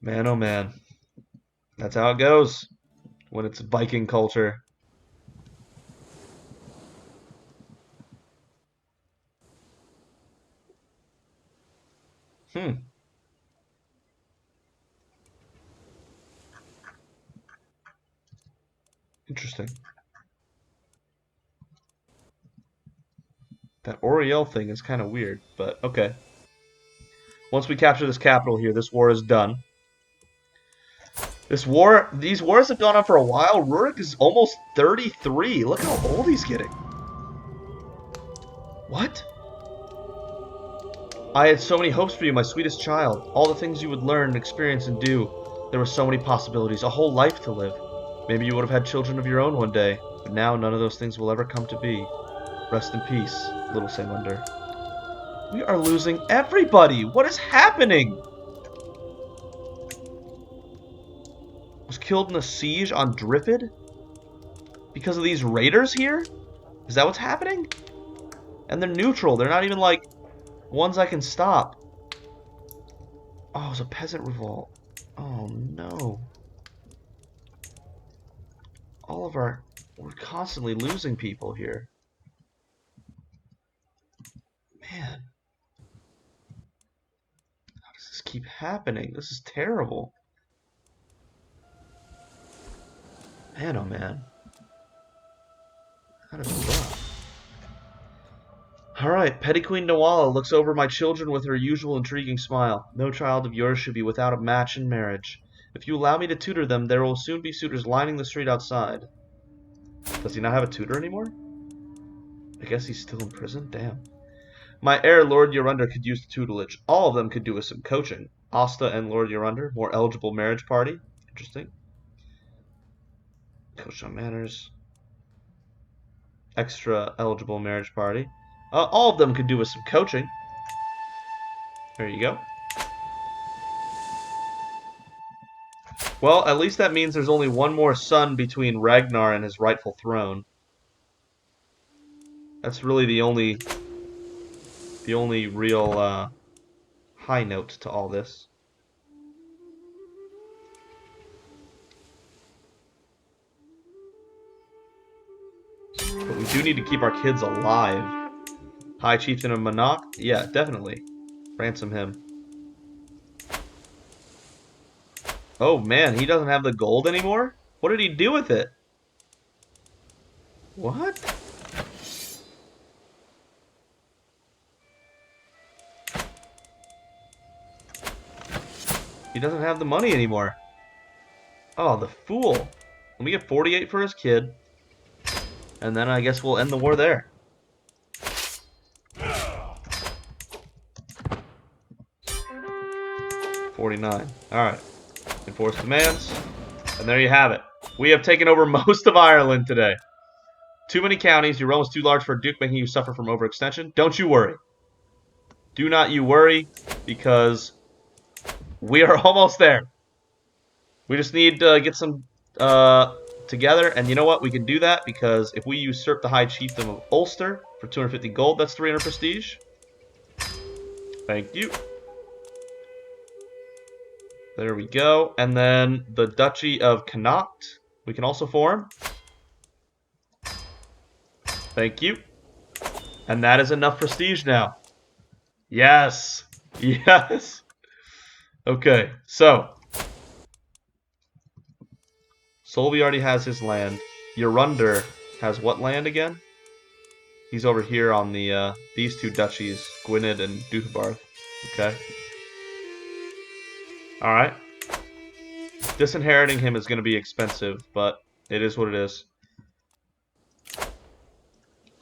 Man, oh man. That's how it goes when it's Viking culture. Interesting. That Oriel thing is kind of weird, but okay. Once we capture this capital here, this war is done. These wars have gone on for a while. Rurik is almost 33. Look how old he's getting. What? I had so many hopes for you, my sweetest child. All the things you would learn, experience, and do. There were so many possibilities, a whole life to live. Maybe you would have had children of your own one day, but now none of those things will ever come to be. Rest in peace, little Saymunder. We are losing everybody! What is happening? Was killed in a siege on Driffid? Because of these raiders here? Is that what's happening? And they're neutral. They're not even, like, ones I can stop. Oh, it's a peasant revolt. Oh, no. We're constantly losing people here. Man. How does this keep happening? This is terrible. Man, oh man. That is rough. Alright, Petty Queen Nawala looks over my children with her usual intriguing smile. No child of yours should be without a match in marriage. If you allow me to tutor them, there will soon be suitors lining the street outside. Does he not have a tutor anymore? I guess he's still in prison? Damn. My heir, Lord Yorunder, could use the tutelage. All of them could do with some coaching. Asta and Lord Yorunder, more eligible marriage party. Interesting. Coach on manners. Extra eligible marriage party. All of them could do with some coaching. There you go. Well, at least that means there's only one more son between Ragnar and his rightful throne. That's really the only real high note to all this. But we do need to keep our kids alive. High Chieftain of Monarch? Yeah, definitely. Ransom him. Oh man, he doesn't have the gold anymore? What did he do with it? What? He doesn't have the money anymore. Oh, the fool. Let me get 48 for his kid. And then I guess we'll end the war there. $49. Alright. Enforce demands. And there you have it. We have taken over most of Ireland today. Too many counties. Your realm is too large for a duke, making you suffer from overextension. Don't you worry. Do not you worry, because we are almost there. We just need to get some together, and you know what? We can do that, because if we usurp the High Chiefdom of Ulster for 250 gold, that's 300 prestige. Thank you. There we go. And then the Duchy of Connaught, we can also form. Thank you. And that is enough prestige now. Yes. Yes. Okay, so Solvi already has his land. Yorunder has what land again? He's over here on the these two duchies, Gwynedd and Duthabarth. Okay. Alright. Disinheriting him is going to be expensive, but it is what it is.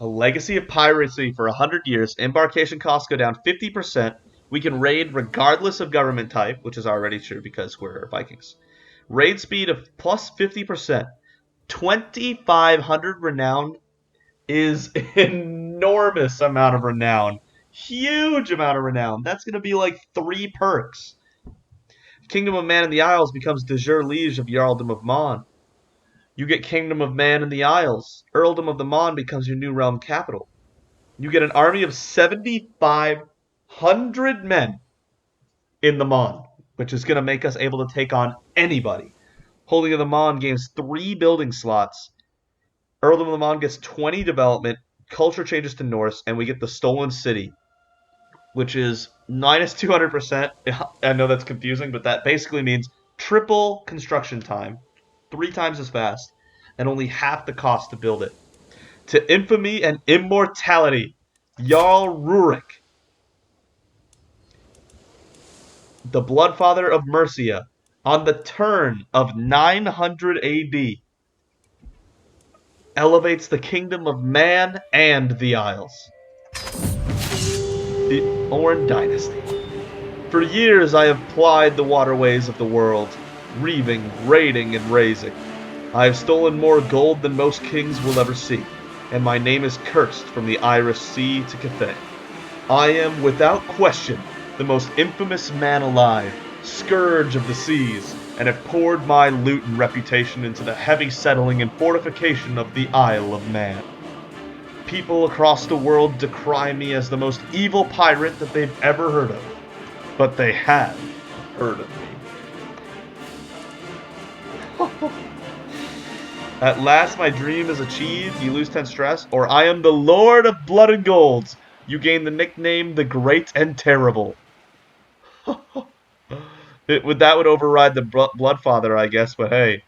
A legacy of piracy for 100 years. Embarkation costs go down 50%. We can raid regardless of government type, which is already true because we're Vikings. Raid speed of plus 50%. 2,500 renown is an enormous amount of renown. Huge amount of renown. That's going to be like 3 perks. Kingdom of Man in the Isles becomes de jure liege of Jarldom of Mon. You get Kingdom of Man in the Isles. Earldom of the Mon becomes your new realm capital. You get an army of 7,500 men in the Mon, which is going to make us able to take on anybody. Holding of the Mon gains 3 building slots. Earldom of the Mon gets 20 development. Culture changes to Norse, and we get the Stolen City, which is minus 200%. I know that's confusing, but that basically means triple construction time, 3 times as fast, and only half the cost to build it. To infamy and immortality, Jarl Rurik, the Bloodfather of Mercia, on the turn of 900 AD, elevates the kingdom of Man and the Isles. The Ornn dynasty. For years I have plied the waterways of the world, reaving, raiding, and razing. I have stolen more gold than most kings will ever see, and my name is cursed from the Irish Sea to Cathay. I am, without question, the most infamous man alive, scourge of the seas, and have poured my loot and reputation into the heavy settling and fortification of the Isle of Man. People across the world decry me as the most evil pirate that they've ever heard of. But they have heard of me. At last my dream is achieved, you lose 10 stress, or I am the Lord of Blood and Gold. You gain the nickname the Great and Terrible. That would override the Bloodfather, I guess, but hey.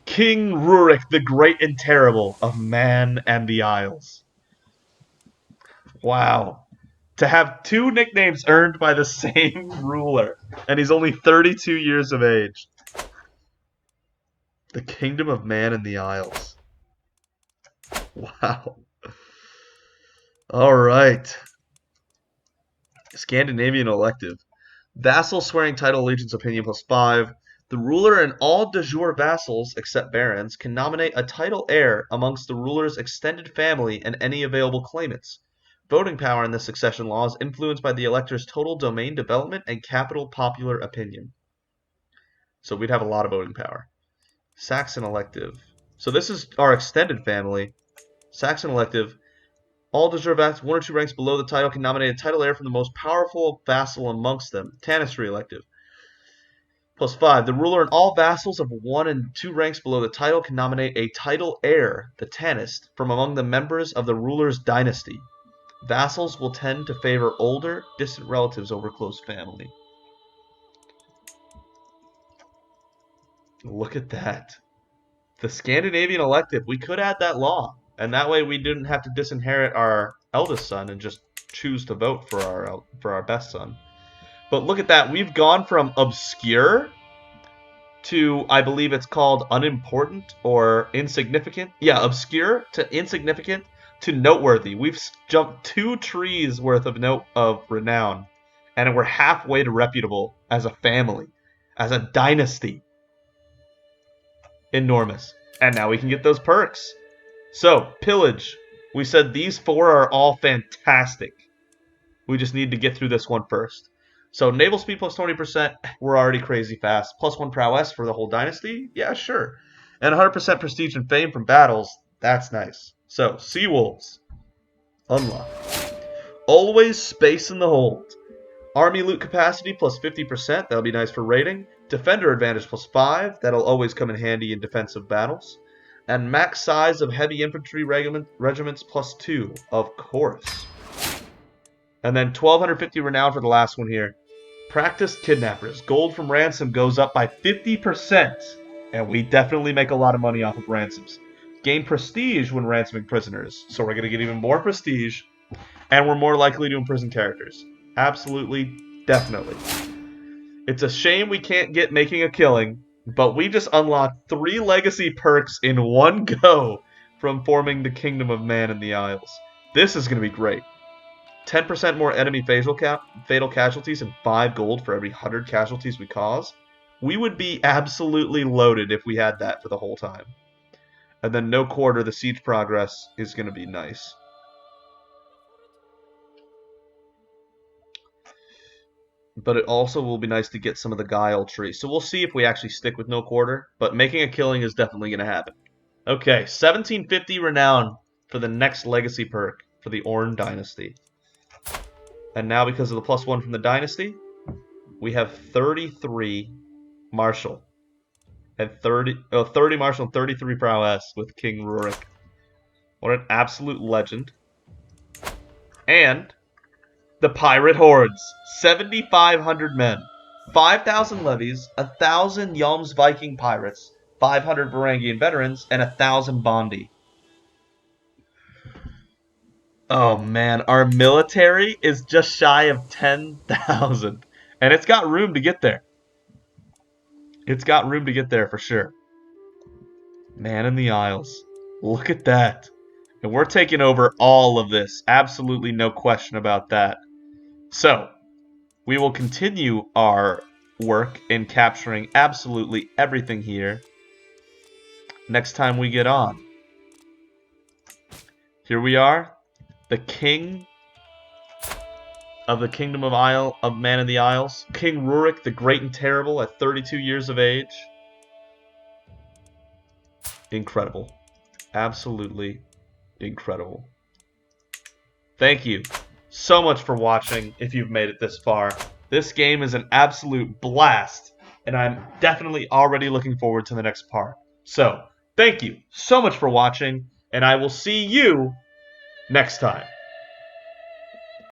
King Rurik, the Great and Terrible of Man and the Isles. Wow. To have 2 nicknames earned by the same ruler. And he's only 32 years of age. The Kingdom of Man and the Isles. Wow. All right. Scandinavian elective. Vassal swearing title allegiance opinion +5. The ruler and all de jure vassals, except barons, can nominate a title heir amongst the ruler's extended family and any available claimants. Voting power in this succession law is influenced by the elector's total domain development and capital popular opinion. So we'd have a lot of voting power. Saxon elective. So this is our extended family. Saxon elective. All de jure vassals, 1 or 2 ranks below the title, can nominate a title heir from the most powerful vassal amongst them. Tanistry elective. +5. The ruler and all vassals of 1 and 2 ranks below the title can nominate a title heir, the Tanist, from among the members of the ruler's dynasty. Vassals will tend to favor older, distant relatives over close family. Look at that. The Scandinavian elective. We could add that law. And that way we didn't have to disinherit our eldest son and just choose to vote for our best son. But look at that. We've gone from obscure to, I believe it's called unimportant or insignificant. Yeah, obscure to insignificant to noteworthy. We've jumped 2 trees worth of renown. And we're halfway to reputable as a family, as a dynasty. Enormous. And now we can get those perks. So, pillage. We said these 4 are all fantastic. We just need to get through this one first. So, naval speed +20%, we're already crazy fast. +1 prowess for the whole dynasty? Yeah, sure. And 100% prestige and fame from battles? That's nice. So, sea wolves. Unlock. Always space in the hold. Army loot capacity +50%, that'll be nice for raiding. Defender advantage +5, that'll always come in handy in defensive battles. And max size of heavy infantry regiments +2, of course. And then 1250 renown for the last one here. Practiced kidnappers. Gold from ransom goes up by 50%. And we definitely make a lot of money off of ransoms. Gain prestige when ransoming prisoners. So we're going to get even more prestige. And we're more likely to imprison characters. Absolutely, definitely. It's a shame we can't get making a killing, but we just unlocked 3 legacy perks in one go from forming the Kingdom of Man in the Isles. This is going to be great. 10% more enemy fatal casualties and 5 gold for every 100 casualties we cause. We would be absolutely loaded if we had that for the whole time. And then no quarter, the siege progress is going to be nice. But it also will be nice to get some of the guile tree. So we'll see if we actually stick with no quarter. But making a killing is definitely going to happen. Okay, 1750 renown for the next legacy perk for the Ornn dynasty. And now because of the +1 from the dynasty, we have 33 martial. And 30 martial and 33 prowess with King Rurik. What an absolute legend. And the pirate hordes. 7,500 men. 5,000 levies, 1,000 Yalm's Viking pirates, 500 Varangian veterans, and 1,000 Bondi. Oh man, our military is just shy of 10,000. And it's got room to get there. It's got room to get there for sure. Man in the Isles. Look at that. And we're taking over all of this. Absolutely no question about that. So, we will continue our work in capturing absolutely everything here next time we get on. Here we are, the king of the Kingdom of Man in the Isles, King Rurik the Great and Terrible at 32 years of age. Incredible. Absolutely incredible. Thank you so much for watching if you've made it this far. This game is an absolute blast, and I'm definitely already looking forward to the next part. So, thank you so much for watching, and I will see you next time.